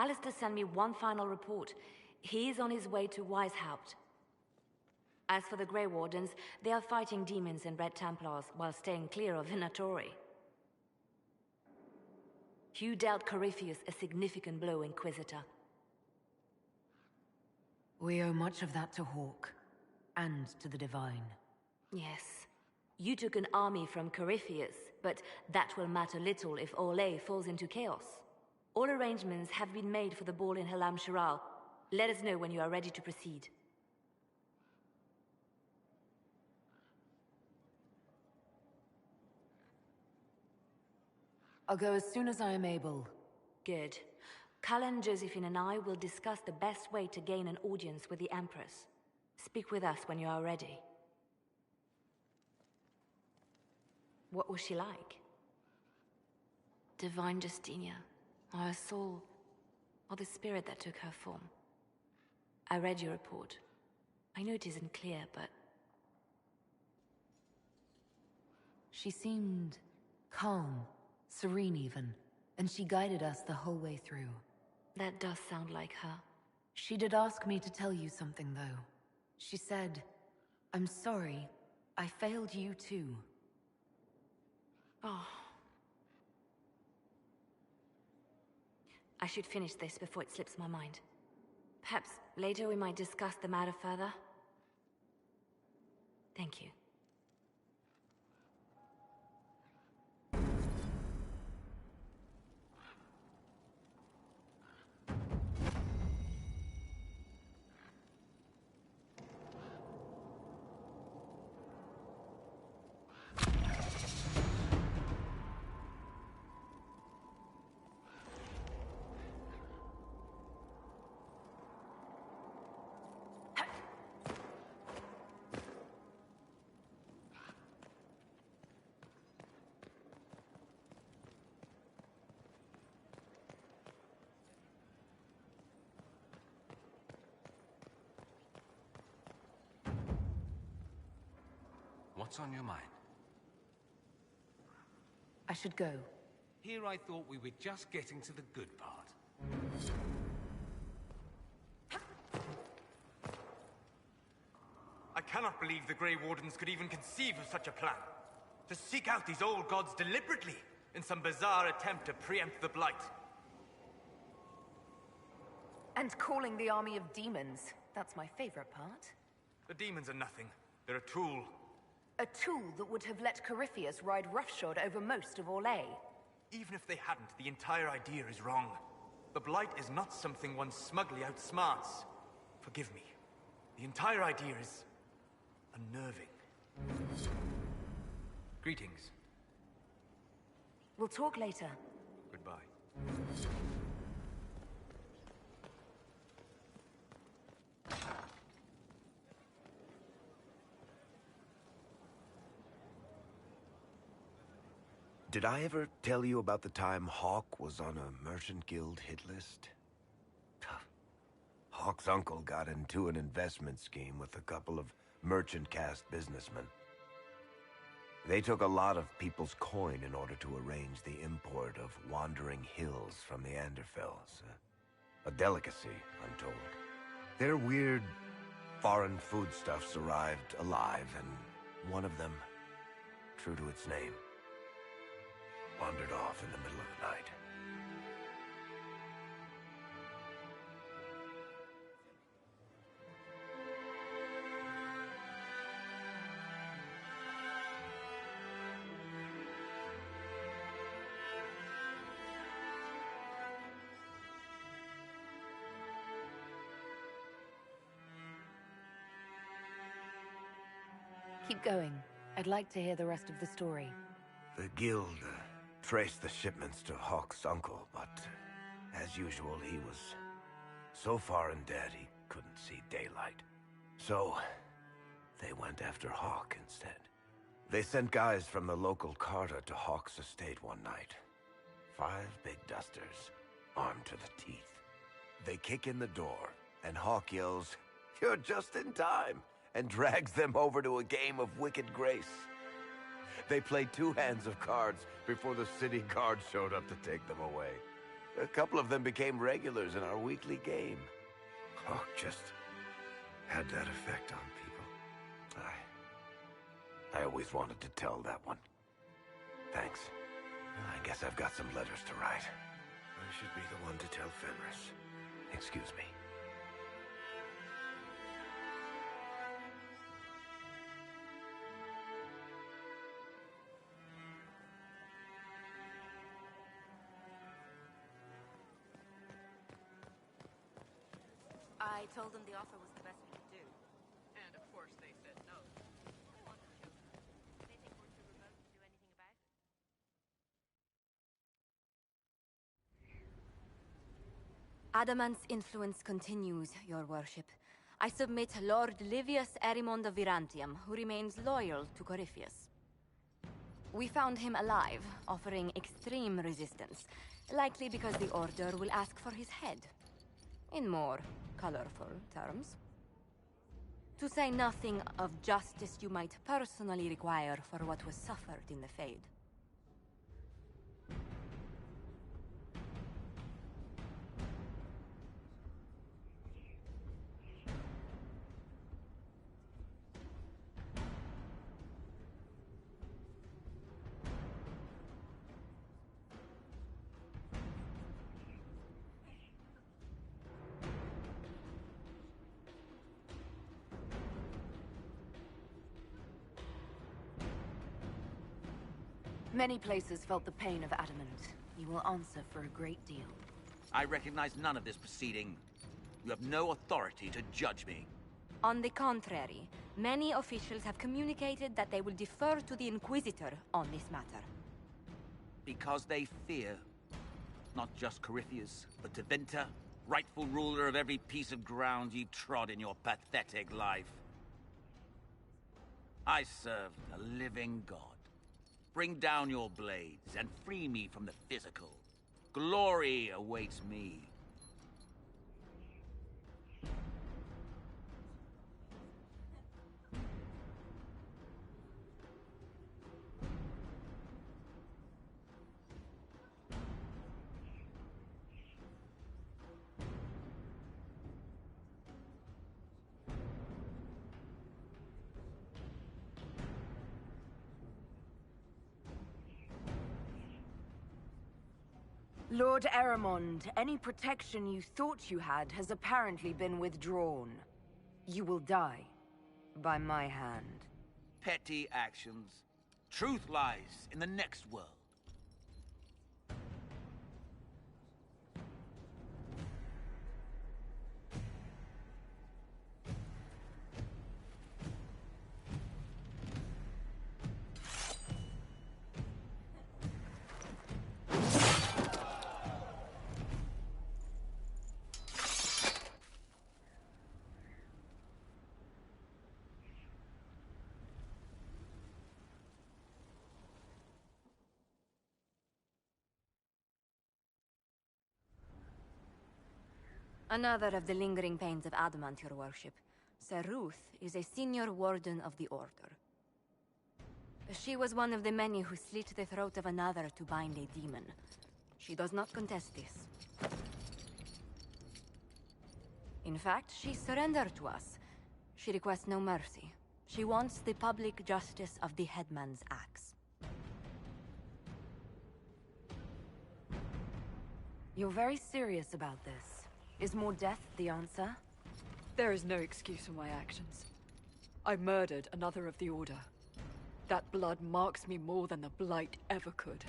Alistair sent me one final report. He is on his way to Weishaupt. As for the Grey Wardens, they are fighting demons and Red Templars while staying clear of Venatori. You dealt Corypheus a significant blow, Inquisitor. We owe much of that to Hawke, and to the Divine. Yes. You took an army from Corypheus, but that will matter little if Orlais falls into chaos. All arrangements have been made for the ball in Halam Shiral. Let us know when you are ready to proceed. I'll go as soon as I am able. Good. Cullen, Josephine and I will discuss the best way to gain an audience with the Empress. Speak with us when you are ready. What was she like? Divine Justinia, or her soul, or the spirit that took her form. I read your report. I know it isn't clear, but... She seemed calm, serene even, and she guided us the whole way through. That does sound like her. She did ask me to tell you something, though. She said, "I'm sorry, I failed you too." Oh. I should finish this before it slips my mind. Perhaps later we might discuss the matter further. Thank you. What's on your mind? I should go. Here I thought we were just getting to the good part. I cannot believe the Grey Wardens could even conceive of such a plan. To seek out these old gods deliberately in some bizarre attempt to preempt the Blight. And calling the army of demons. That's my favorite part. The demons are nothing. They're a tool. A tool that would have let Corypheus ride roughshod over most of Orlais. Even if they hadn't, the entire idea is wrong. The Blight is not something one smugly outsmarts. Forgive me. The entire idea is... unnerving. Greetings. We'll talk later. Goodbye. Did I ever tell you about the time Hawk was on a Merchant Guild hit list? Hawk's uncle got into an investment scheme with a couple of merchant caste businessmen. They took a lot of people's coin in order to arrange the import of wandering hills from the Anderfells. A delicacy, I'm told. Their weird, foreign foodstuffs arrived alive, and one of them, true to its name, wandered off in the middle of the night. Keep going. I'd like to hear the rest of the story. The guild traced the shipments to Hawk's uncle, but as usual, he was so far in debt he couldn't see daylight. So they went after Hawk instead. They sent guys from the local carter to Hawk's estate one night. 5 big dusters, armed to the teeth. They kick in the door, and Hawk yells, "You're just in time!" and drags them over to a game of Wicked Grace. They played 2 hands of cards before the city guard showed up to take them away. A couple of them became regulars in our weekly game. Hawk just had that effect on people. I always wanted to tell that one. Thanks. I guess I've got some letters to write. I should be the one to tell Fenris. Excuse me. I told them the offer was the best we could do. And of course they said no. I want them to. They think we're too remote to do anything about it. Adamant's influence continues, your worship. I submit Lord Livius Erimond of Virantium, who remains loyal to Corypheus. We found him alive, offering extreme resistance, likely because the Order will ask for his head. In more colorful terms. To say nothing of justice you might personally require for what was suffered in the Fade. Many places felt the pain of adamant. You will answer for a great deal. I recognize none of this proceeding. You have no authority to judge me. On the contrary, many officials have communicated that they will defer to the Inquisitor on this matter. Because they fear not just Corypheus, but Tevinter, rightful ruler of every piece of ground ye trod in your pathetic life. I serve a living god. Bring down your blades and free me from the physical. Glory awaits me. Lord Erimond, any protection you thought you had has apparently been withdrawn. You will die. By my hand. Petty actions. Truth lies in the next world. Another of the lingering pains of Adamant, your worship. Sir Ruth is a senior warden of the Order. She was one of the many who slit the throat of another to bind a demon. She does not contest this. In fact, she surrendered to us. She requests no mercy. She wants the public justice of the headman's axe. You're very serious about this. Is more death the answer? There is no excuse for my actions. I murdered another of the Order. That blood marks me more than the Blight ever could.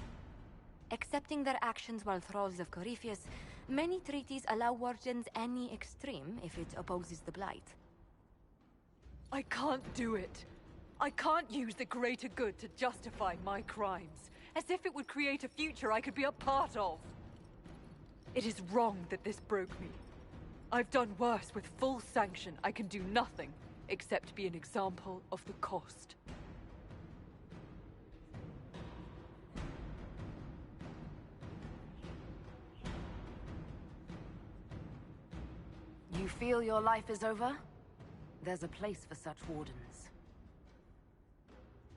Accepting their actions while thralls of Corypheus, many treaties allow wardens any extreme if it opposes the Blight. I can't do it. I can't use the greater good to justify my crimes, as if it would create a future I could be a part of. It is wrong that this broke me. I've done worse with full sanction. I can do nothing except be an example of the cost. You feel your life is over? There's a place for such wardens.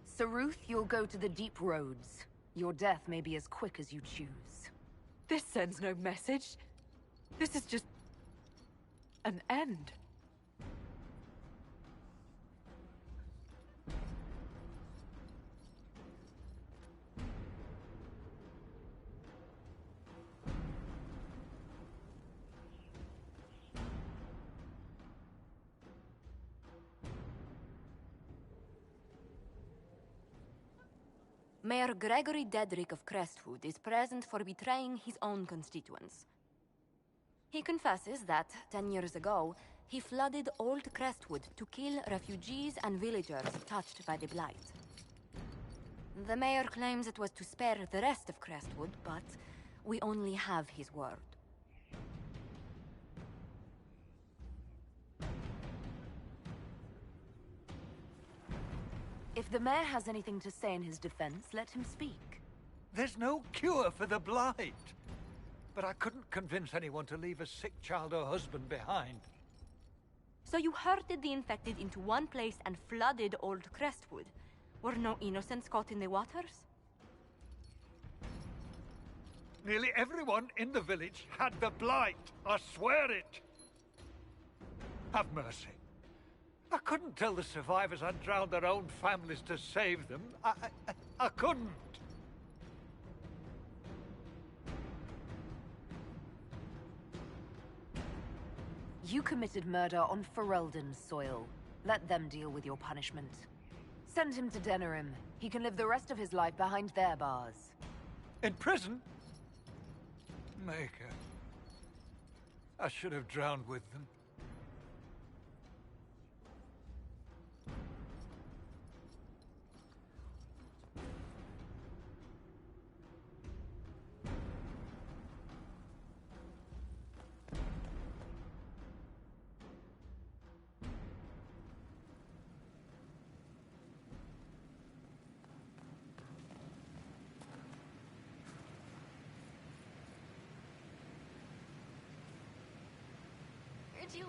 Sir Ruth, you'll go to the Deep Roads. Your death may be as quick as you choose. This sends no message. This is just an end. Mayor Gregory Dedrick of Crestwood is present for betraying his own constituents. He confesses that, 10 years ago, he flooded Old Crestwood to kill refugees and villagers touched by the Blight. The mayor claims it was to spare the rest of Crestwood, but we only have his word. If the mayor has anything to say in his defense, let him speak. There's no cure for the Blight. But I couldn't convince anyone to leave a sick child or husband behind. So you herded the infected into one place and flooded Old Crestwood. Were no innocents caught in the waters? Nearly everyone in the village had the Blight. I swear it. Have mercy. I couldn't tell the survivors I'd drowned their own families to save them. I couldn't. You committed murder on Ferelden's soil. Let them deal with your punishment. Send him to Denerim. He can live the rest of his life behind their bars. In prison? Maker. I should have drowned with them. Where'd you...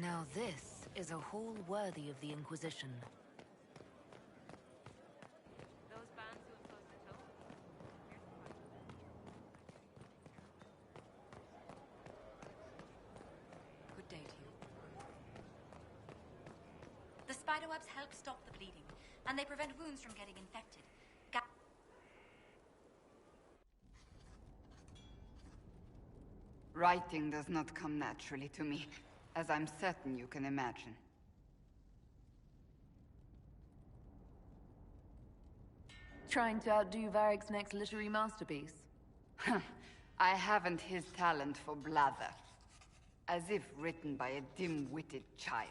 Now this is a hall worthy of the Inquisition. Those bands who enclose the toe? Good day to you. The spiderwebs help stop the bleeding, and they prevent wounds from getting infected. Writing does not come naturally to me, as I'm certain you can imagine. Trying to outdo Varric's next literary masterpiece? I haven't his talent for blather. As if written by a dim-witted child.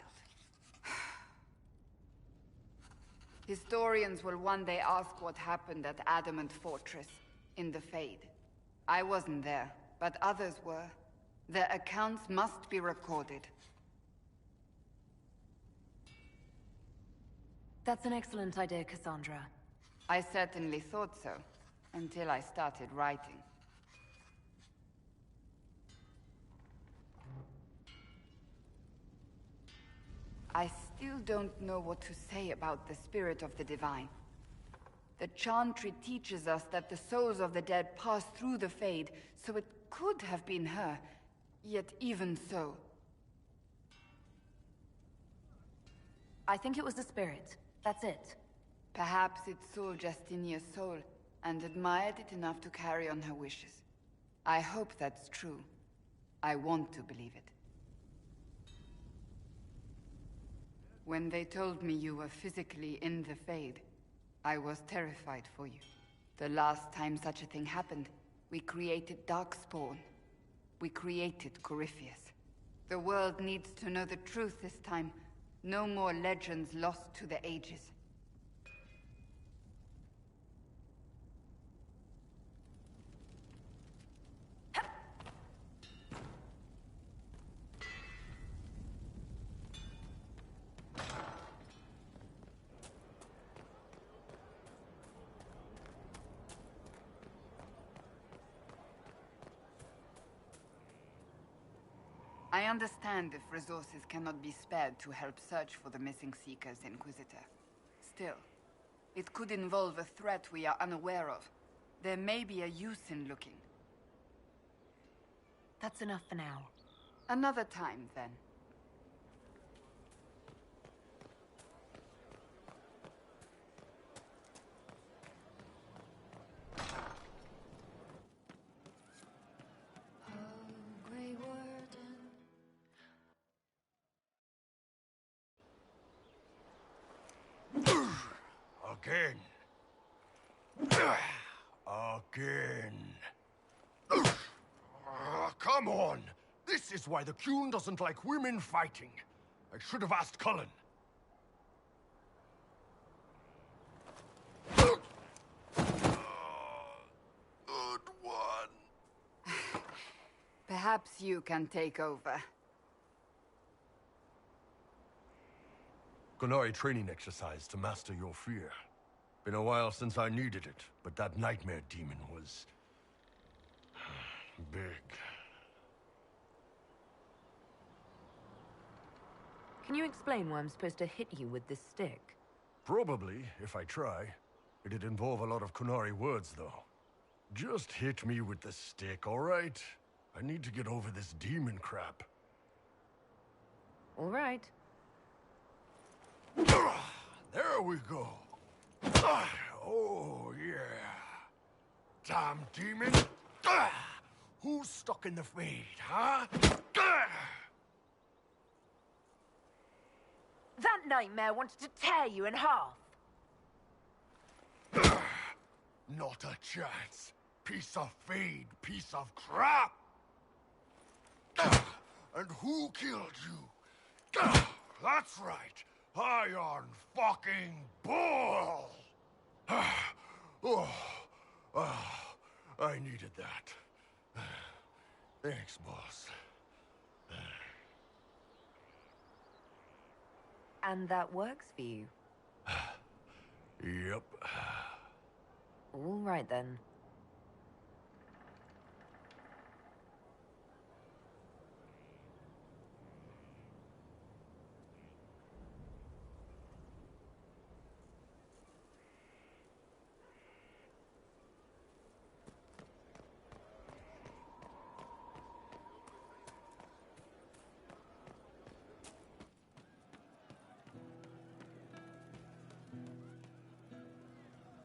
Historians will one day ask what happened at Adamant Fortress, in the Fade. I wasn't there, but others were. Their accounts must be recorded. That's an excellent idea, Cassandra. I certainly thought so, until I started writing. I still don't know what to say about the spirit of the divine. The Chantry teaches us that the souls of the dead pass through the Fade, so it could have been her. Yet even so... I think it was the spirit. That's it. Perhaps it saw Justinia's soul, and admired it enough to carry on her wishes. I hope that's true. I want to believe it. When they told me you were physically in the Fade, I was terrified for you. The last time such a thing happened, we created Darkspawn. We created Corypheus. The world needs to know the truth this time. No more legends lost to the ages. I understand if resources cannot be spared to help search for the missing Seekers, Inquisitor. Still, it could involve a threat we are unaware of. There may be a use in looking. That's enough for now. Another time, then. Again. Again. Come on! This is why the Qun doesn't like women fighting. I should have asked Cullen. Good one. Perhaps you can take over. Qunari training exercise to master your fear. Been a while since I needed it, but that nightmare demon was... big. Can you explain why I'm supposed to hit you with this stick? Probably, if I try. It'd involve a lot of Qunari words, though. Just hit me with the stick, all right? I need to get over this demon crap. All right. There we go. Oh, yeah. Damn demon. Who's stuck in the Fade, huh? That nightmare wanted to tear you in half. Not a chance. Piece of Fade, piece of crap. And who killed you? That's right. Iron fucking Bull! I needed that. Thanks, boss. And that works for you? Yep. All right, then.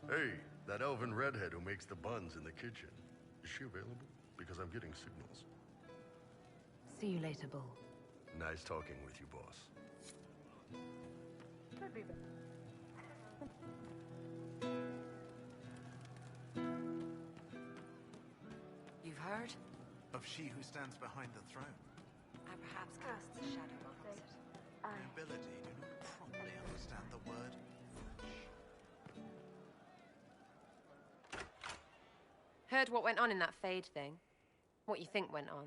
Hey, that elven redhead who makes the buns in the kitchen. Is she available? Because I'm getting signals. See you later, Bull. Nice talking with you, boss. You've heard? Of she who stands behind the throne. And perhaps casts a shadow amongst it. Nobility do not properly understand the word. Heard what went on in that Fade thing? What you think went on?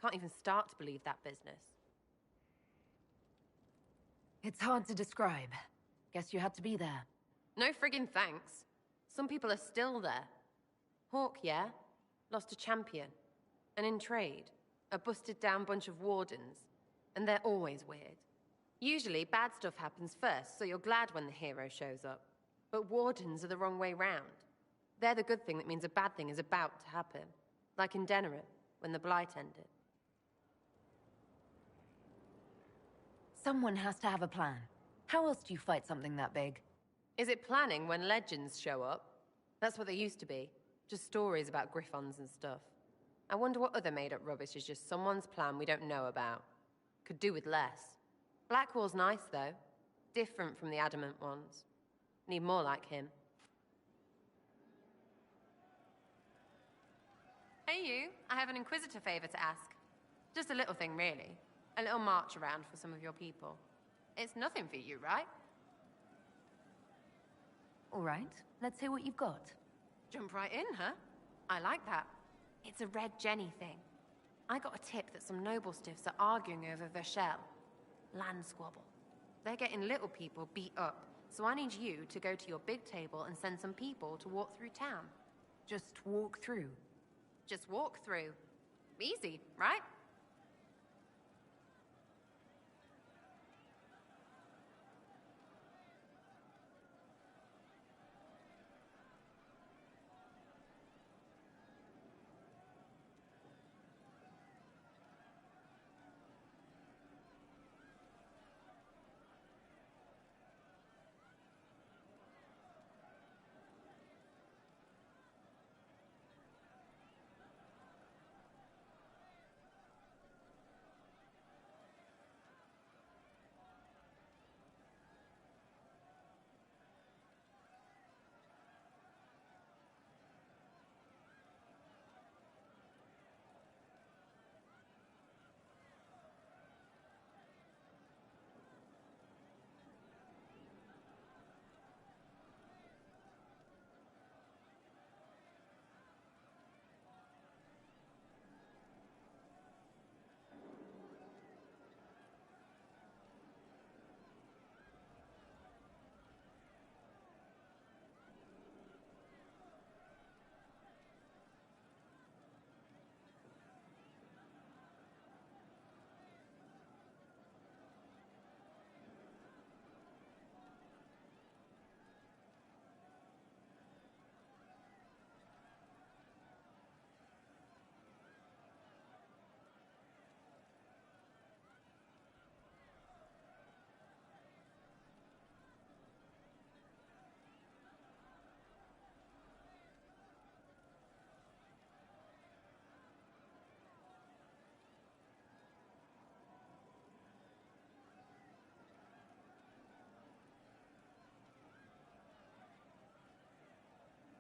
Can't even start to believe that business. It's hard to describe. Guess you had to be there. No friggin' thanks. Some people are still there. Hawk, yeah? Lost a champion. And in trade, a busted down bunch of wardens. And they're always weird. Usually, bad stuff happens first, so you're glad when the hero shows up. But wardens are the wrong way round. They're the good thing that means a bad thing is about to happen. Like in Denerim, when the Blight ended. Someone has to have a plan. How else do you fight something that big? Is it planning when legends show up? That's what they used to be. Just stories about griffons and stuff. I wonder what other made-up rubbish is just someone's plan we don't know about. Could do with less. Blackwall's nice, though. Different from the adamant ones. Need more like him. Hey you, I have an Inquisitor favor to ask. Just a little thing, really. A little march around for some of your people. It's nothing for you, right? All right, let's hear what you've got. Jump right in, huh? I like that. It's a Red Jenny thing. I got a tip that some noble stiffs are arguing over Verschel. Land squabble. They're getting little people beat up, so I need you to go to your big table and send some people to walk through town. Just walk through? Just walk through. Easy, right?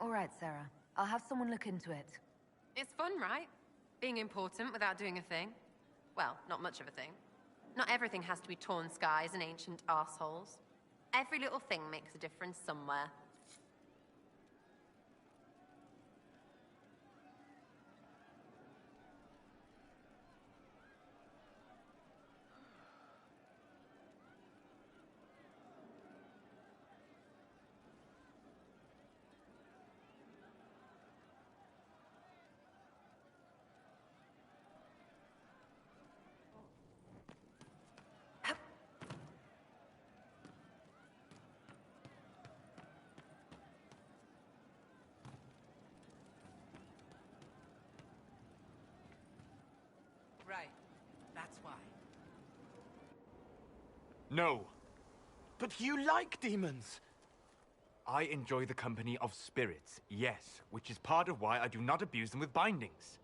All right, Sarah. I'll have someone look into it. It's fun, right? Being important without doing a thing. Well, not much of a thing. Not everything has to be torn skies and ancient arseholes. Every little thing makes a difference somewhere. Right. That's why. No. But you like demons. I enjoy the company of spirits, yes, which is part of why I do not abuse them with bindings.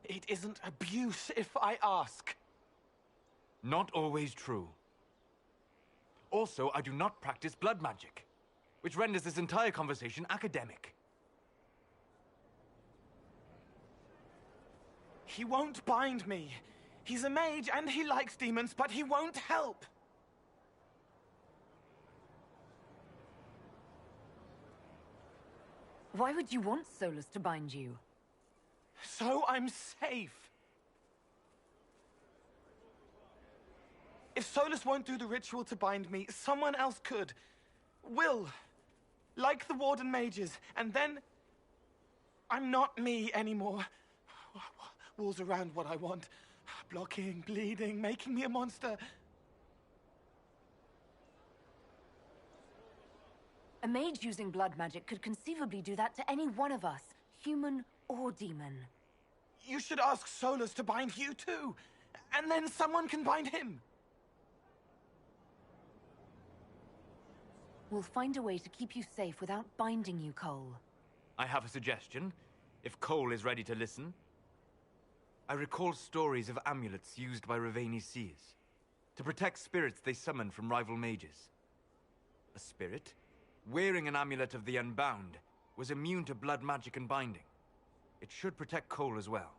It isn't abuse if I ask. Not always true. Also, I do not practice blood magic, which renders this entire conversation academic. He won't bind me. He's a mage and he likes demons, but he won't help. Why would you want Solus to bind you? So I'm safe. If Solus won't do the ritual to bind me, someone else could. Will. Like the Warden mages. And then I'm not me anymore. Walls around what I want. Blocking, bleeding, making me a monster. A mage using blood magic could conceivably do that to any one of us, human or demon. You should ask Solus to bind you too. And then someone can bind him. We'll find a way to keep you safe without binding you, Cole. I have a suggestion, if Cole is ready to listen. I recall stories of amulets used by Raveni seers to protect spirits they summoned from rival mages. A spirit, wearing an amulet of the Unbound, was immune to blood magic and binding. It should protect Cole as well.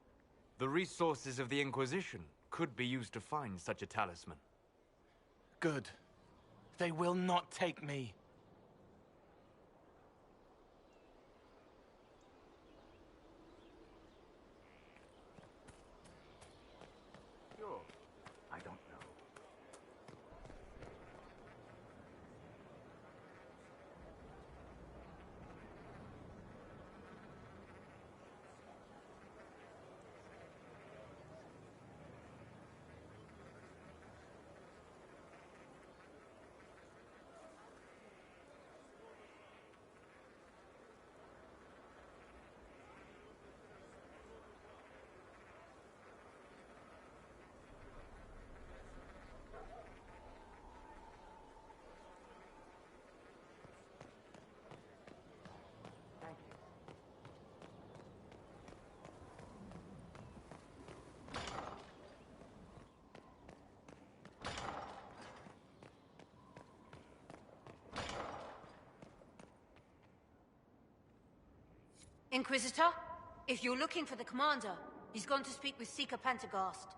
The resources of the Inquisition could be used to find such a talisman. Good. They will not take me. Sure. I don't know. Inquisitor, if you're looking for the commander, he's gone to speak with Seeker Pentagast.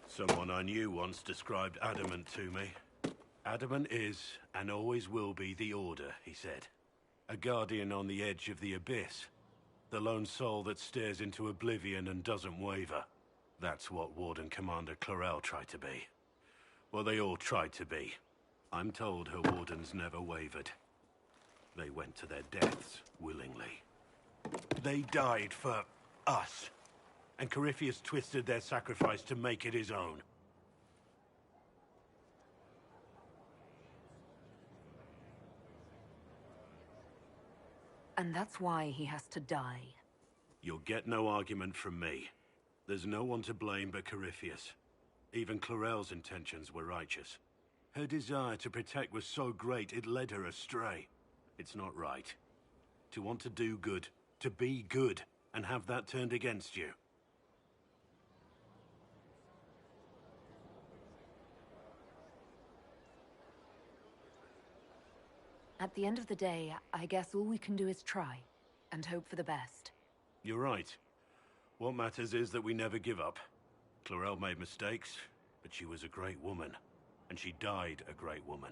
Someone I knew once described Adamant to me. Adamant is, and always will be, the Order, he said. A guardian on the edge of the abyss. The lone soul that stares into oblivion and doesn't waver. That's what Warden Commander Clarel tried to be. Well, they all tried to be. I'm told her wardens never wavered. They went to their deaths willingly. They died for us. And Corypheus twisted their sacrifice to make it his own. And that's why he has to die. You'll get no argument from me. There's no one to blame but Corypheus. Even Clarel's intentions were righteous. Her desire to protect was so great it led her astray. It's not right. To want to do good, to be good, and have that turned against you. At the end of the day, I guess all we can do is try, and hope for the best. You're right. What matters is that we never give up. Clarel made mistakes, but she was a great woman. And she died a great woman.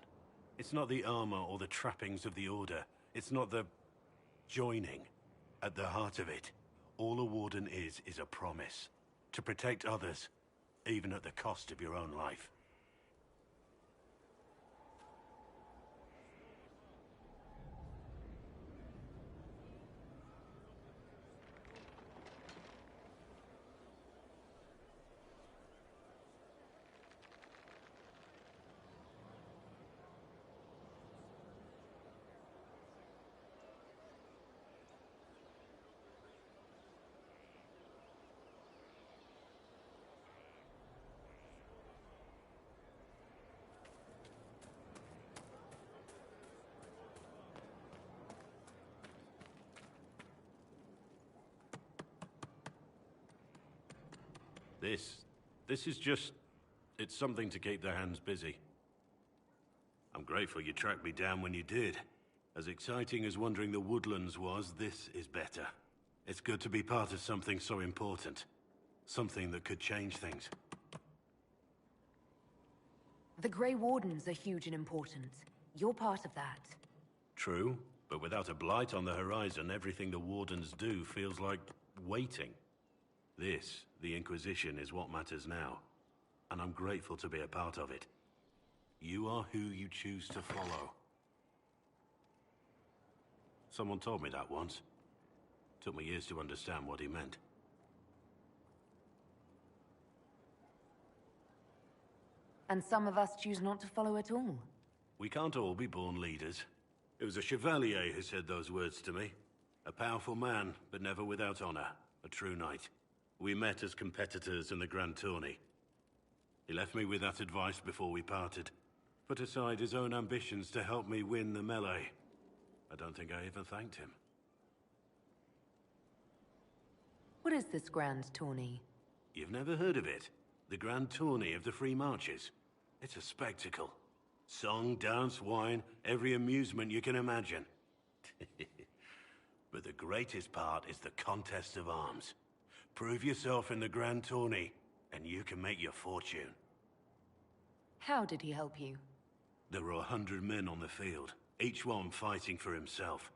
It's not the armor or the trappings of the Order. It's not the joining. At the heart of it, all a Warden is a promise. To protect others, even at the cost of your own life. This is just... It's something to keep their hands busy. I'm grateful you tracked me down when you did. As exciting as wandering the woodlands was, this is better. It's good to be part of something so important. Something that could change things. The Grey Wardens are huge and important. You're part of that. True, but without a blight on the horizon, everything the Wardens do feels like waiting. This, the Inquisition, is what matters now. And I'm grateful to be a part of it. You are who you choose to follow. Someone told me that once. Took me years to understand what he meant. And some of us choose not to follow at all. We can't all be born leaders. It was a chevalier who said those words to me. A powerful man, but never without honor. A true knight. We met as competitors in the Grand Tourney. He left me with that advice before we parted. Put aside his own ambitions to help me win the melee. I don't think I even thanked him. What is this Grand Tourney? You've never heard of it? The Grand Tourney of the Free Marches. It's a spectacle. Song, dance, wine, every amusement you can imagine. But the greatest part is the contest of arms. Prove yourself in the Grand Tourney, and you can make your fortune. How did he help you? There were 100 men on the field, each one fighting for himself.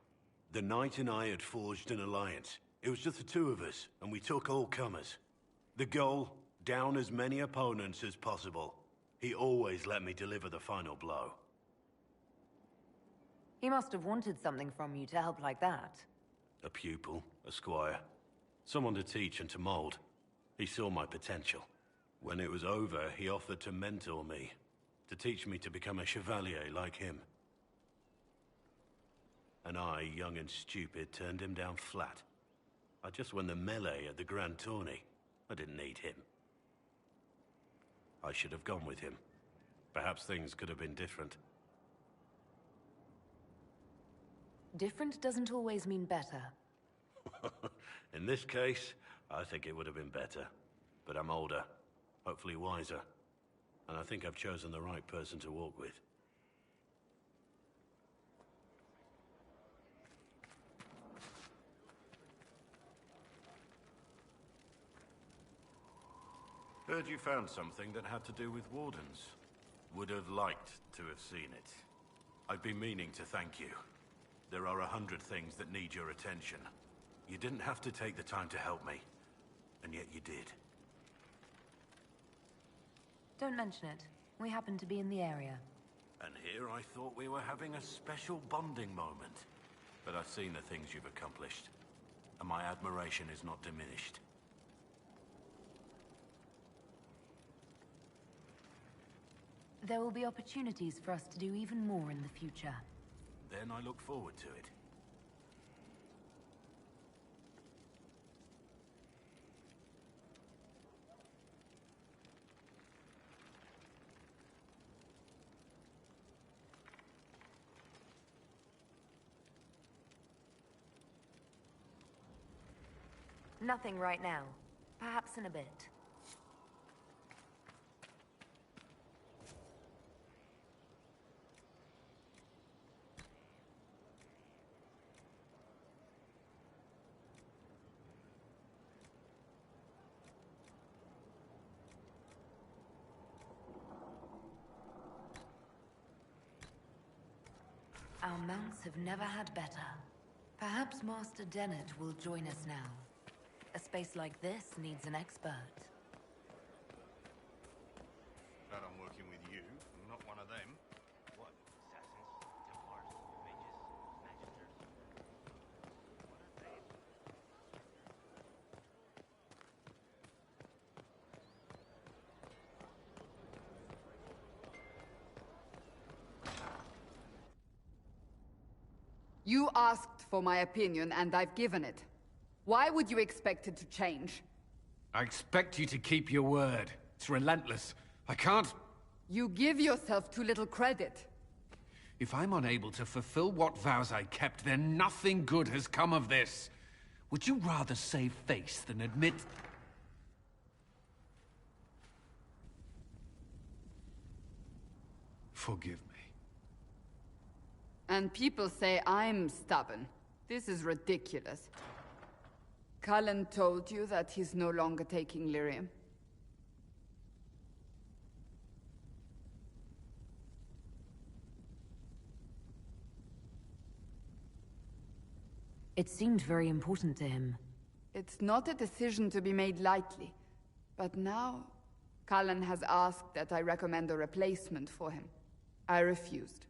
The knight and I had forged an alliance. It was just the two of us, and we took all comers. The goal, down as many opponents as possible. He always let me deliver the final blow. He must have wanted something from you to help like that. A pupil, a squire. Someone to teach and to mold. He saw my potential. When it was over, he offered to mentor me. To teach me to become a chevalier like him. And I, young and stupid, turned him down flat. I just won the melee at the Grand Tourney. I didn't need him. I should have gone with him. Perhaps things could have been different. Different doesn't always mean better. In this case, I think it would have been better. But I'm older, hopefully wiser. And I think I've chosen the right person to walk with. Heard you found something that had to do with Wardens. Would have liked to have seen it. I've been meaning to thank you. There are 100 things that need your attention. You didn't have to take the time to help me, and yet you did. Don't mention it. We happen to be in the area. And here I thought we were having a special bonding moment. But I've seen the things you've accomplished, and my admiration is not diminished. There will be opportunities for us to do even more in the future. Then I look forward to it. Nothing right now. Perhaps in a bit. Our mounts have never had better. Perhaps Master Dennett will join us now. A space like this needs an expert. Glad I'm working with you. I'm not one of them. What? Assassins? Templars? Mages? Magisters? What are they? You asked for my opinion, and I've given it. Why would you expect it to change? I expect you to keep your word. It's relentless. I can't... You give yourself too little credit. If I'm unable to fulfill what vows I kept, then nothing good has come of this. Would you rather save face than admit... Forgive me. And people say I'm stubborn. This is ridiculous. Cullen told you that he's no longer taking lyrium? It seemed very important to him. It's not a decision to be made lightly. But now, Cullen has asked that I recommend a replacement for him. I refused.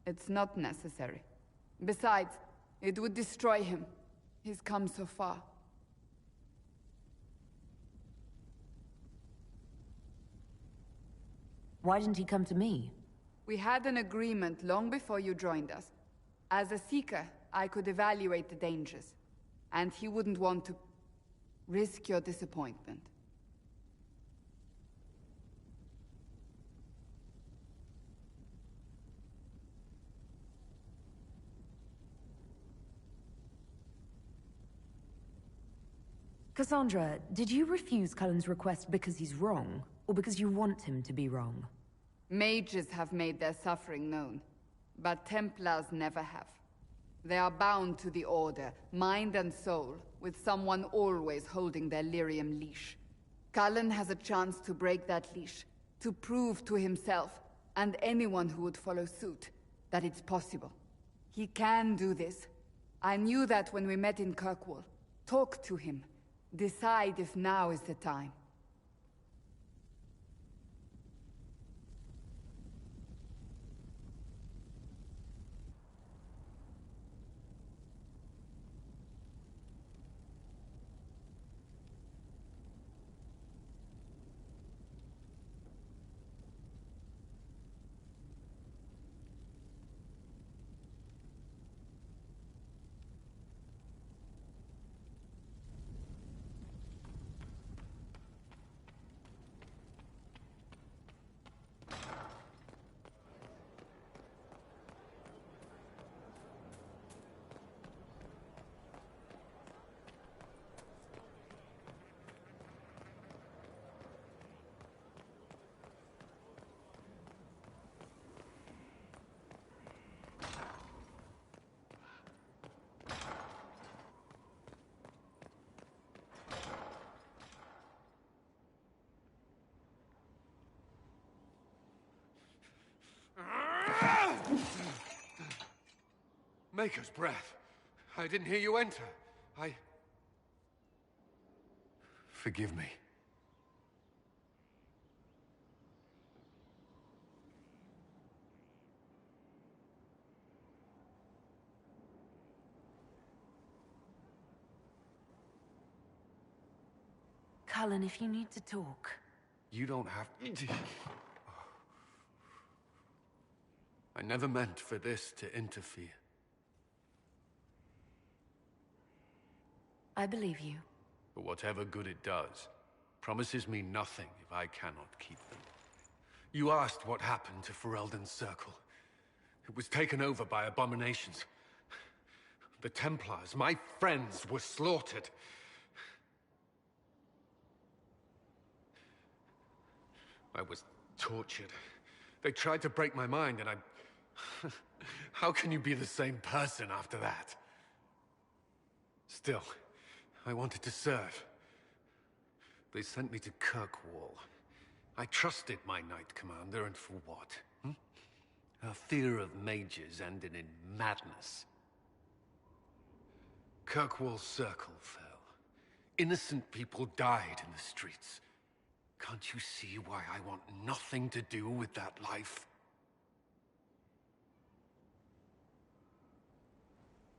It's not necessary. Besides, it would destroy him. He's come so far. Why didn't he come to me? We had an agreement long before you joined us. As a Seeker, I could evaluate the dangers. And he wouldn't want to risk your disappointment. Cassandra, did you refuse Cullen's request because he's wrong, or because you want him to be wrong? Mages have made their suffering known, but Templars never have. They are bound to the Order, mind and soul, with someone always holding their lyrium leash. Cullen has a chance to break that leash, to prove to himself, and anyone who would follow suit, that it's possible. He can do this. I knew that when we met in Kirkwall. Talk to him. Decide if now is the time. Maker's breath. I didn't hear you enter. Forgive me. Cullen, if you need to talk. You don't have... I never meant for this to interfere. I believe you. But whatever good it does, promises me nothing if I cannot keep them. You asked what happened to Ferelden's Circle. It was taken over by abominations. The Templars, my friends, were slaughtered. I was tortured. They tried to break my mind, and I... How can you be the same person after that? Still, I wanted to serve. They sent me to Kirkwall. I trusted my Knight Commander, and for what? Her fear of mages ended in madness. Kirkwall's Circle fell. Innocent people died in the streets. Can't you see why I want nothing to do with that life?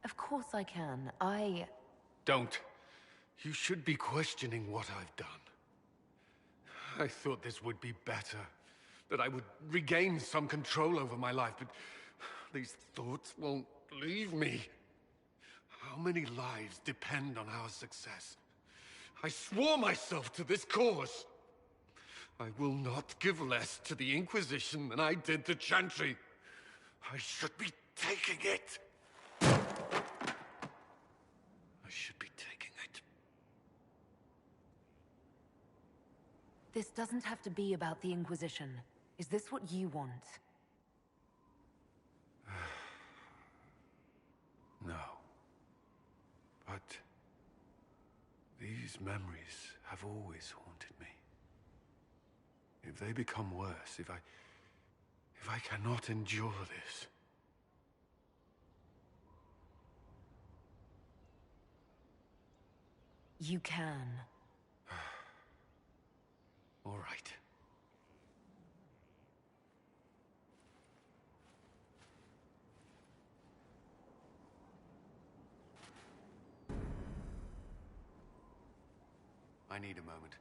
Of course I can. Don't. You should be questioning what I've done. I thought this would be better. That I would regain some control over my life, but these thoughts won't leave me. How many lives depend on our success? I swore myself to this cause. I will not give less to the Inquisition than I did to Chantry. I should be taking it. I should be taking it. This doesn't have to be about the Inquisition. Is this what you want? These memories have always haunted me. If they become worse, if I cannot endure this... You can. All right. I need a moment.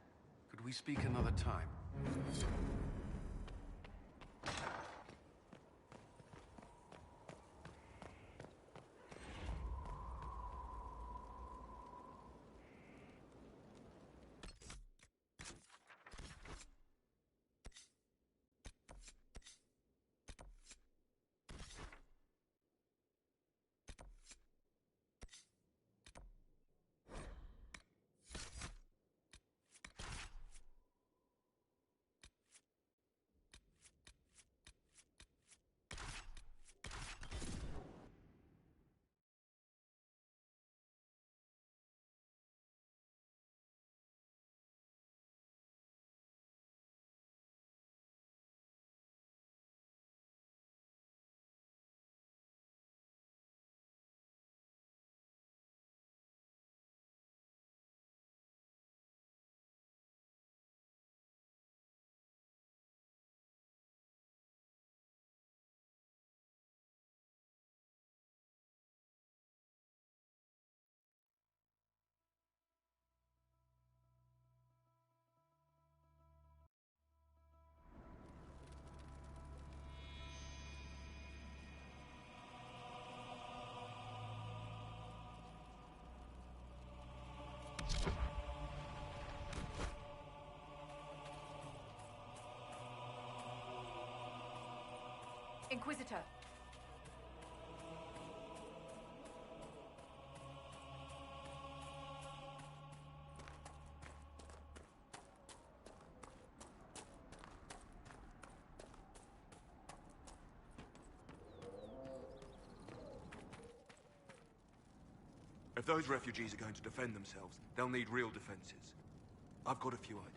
Could we speak another time? Inquisitor. If those refugees are going to defend themselves, they'll need real defenses. I've got a few ideas.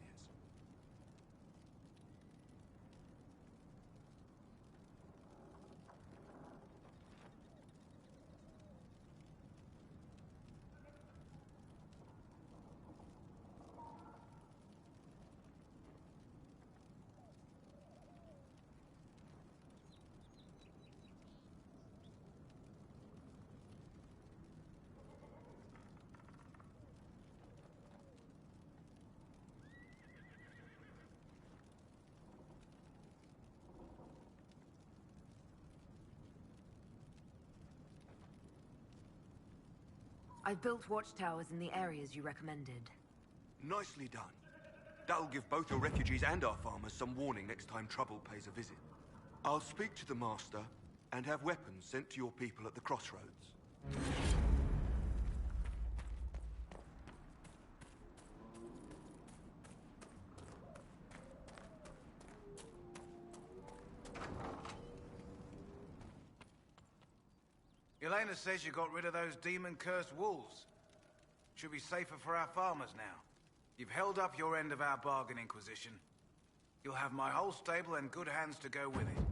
I've built watchtowers in the areas you recommended. Nicely done. That'll give both your refugees and our farmers some warning next time trouble pays a visit. I'll speak to the Master and have weapons sent to your people at the crossroads. Elena says you got rid of those demon-cursed wolves. Should be safer for our farmers now. You've held up your end of our bargain, Inquisition. You'll have my whole stable and good hands to go with it.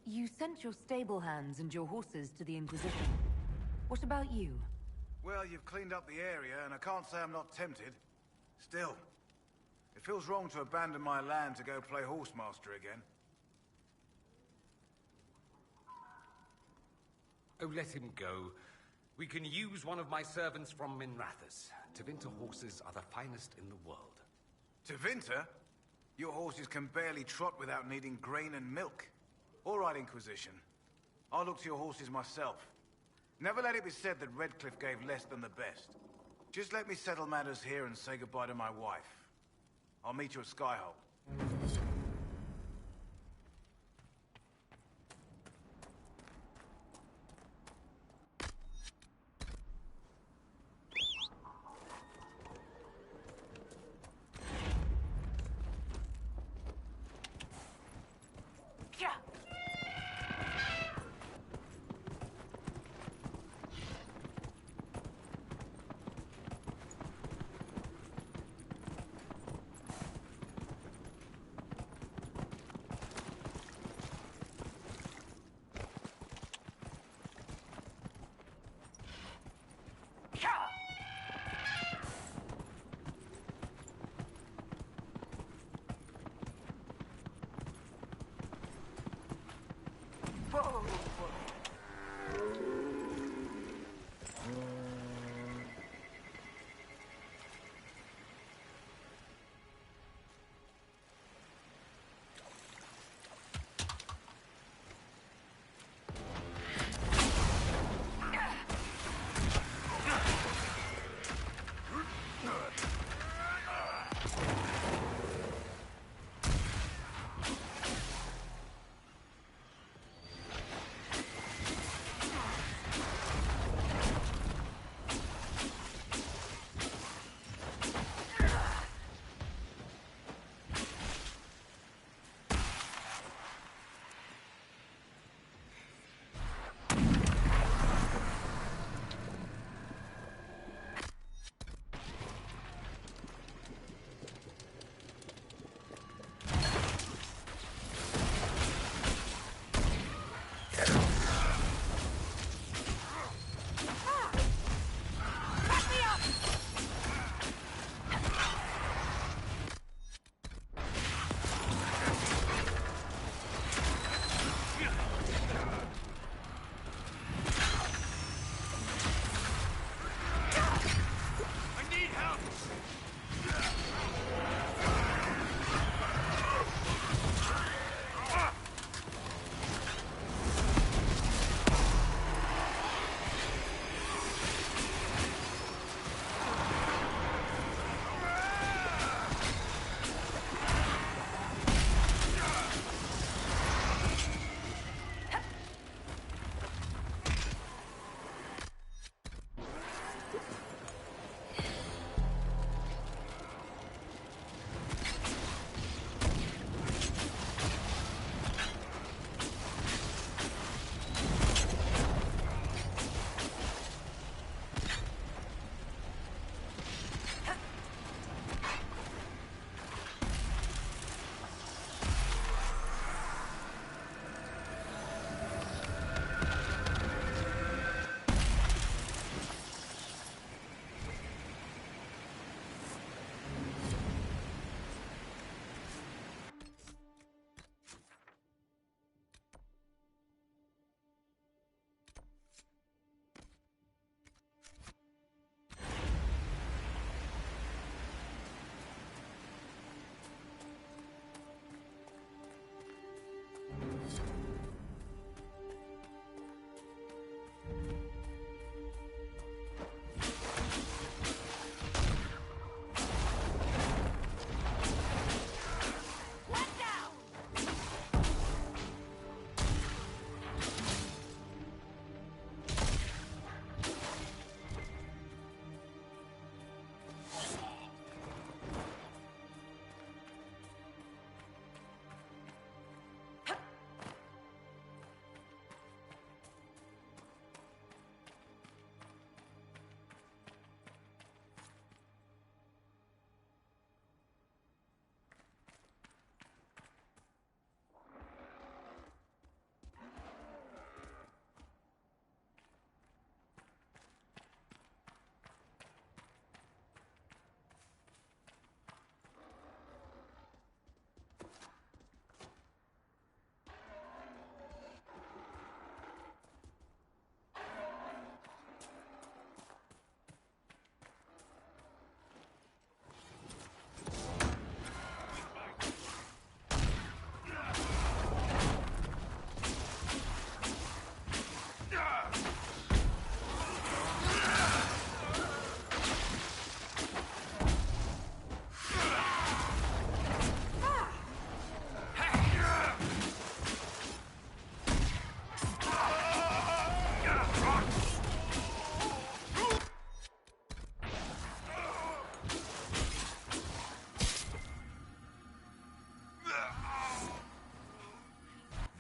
You sent your stable hands and your horses to the Inquisition. What about you? Well, you've cleaned up the area, and I can't say I'm not tempted. Still, it feels wrong to abandon my land to go play horsemaster again. Oh, let him go. We can use one of my servants from Minrathous. Tevinter horses are the finest in the world. Tevinter? Your horses can barely trot without needing grain and milk. All right, Inquisition. I'll look to your horses myself. Never let it be said that Redcliffe gave less than the best. Just let me settle matters here and say goodbye to my wife. I'll meet you at Skyhold.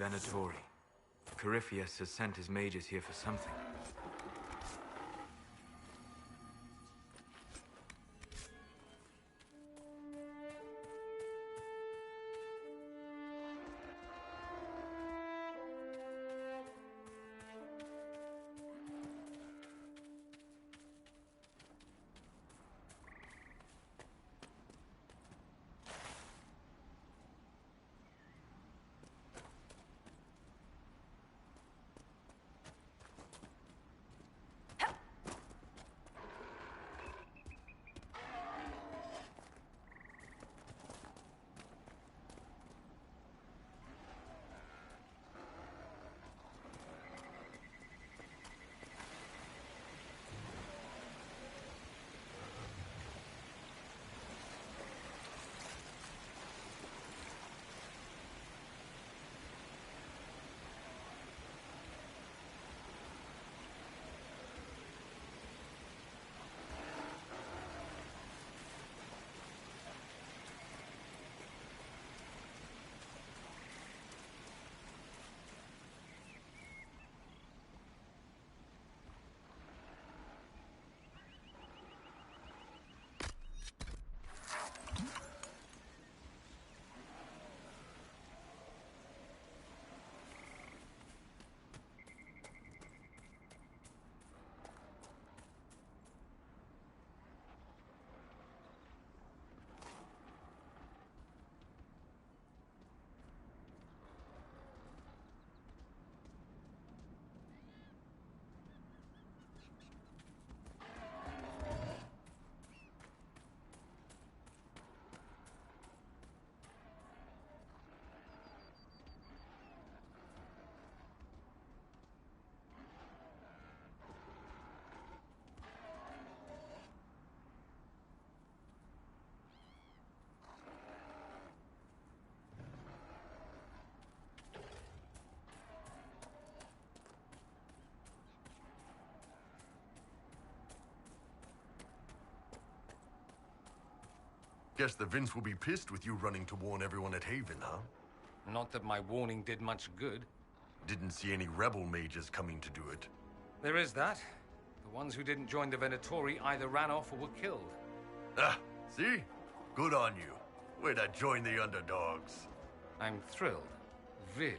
Venatori. Corypheus has sent his mages here for something. Guess the Vince will be pissed with you running to warn everyone at Haven, huh? Not that my warning did much good. Didn't see any rebel mages coming to do it. There is that. The ones who didn't join the Venatori either ran off or were killed. Ah, see? Good on you. Way to join the underdogs. I'm thrilled. Really.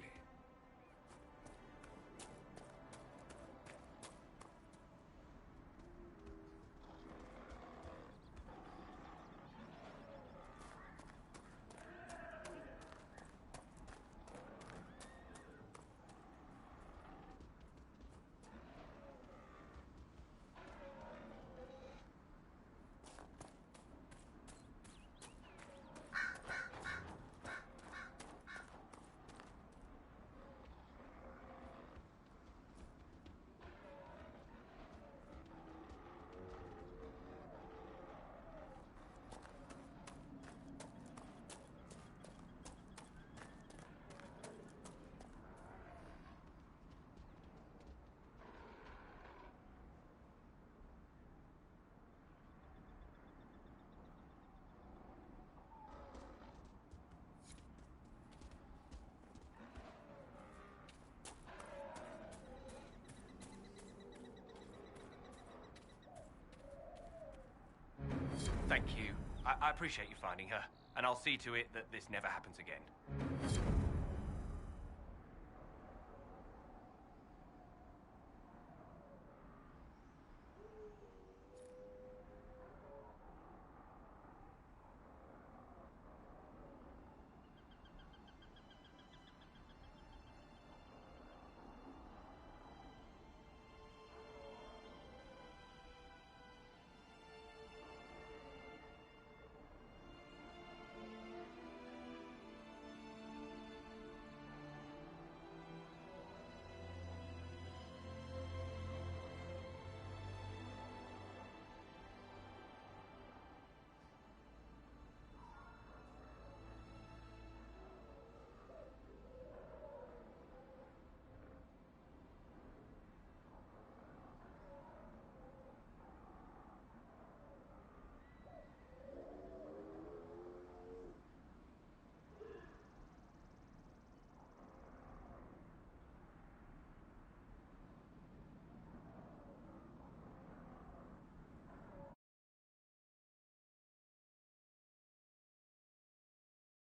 Thank you. I appreciate you finding her, and I'll see to it that this never happens again.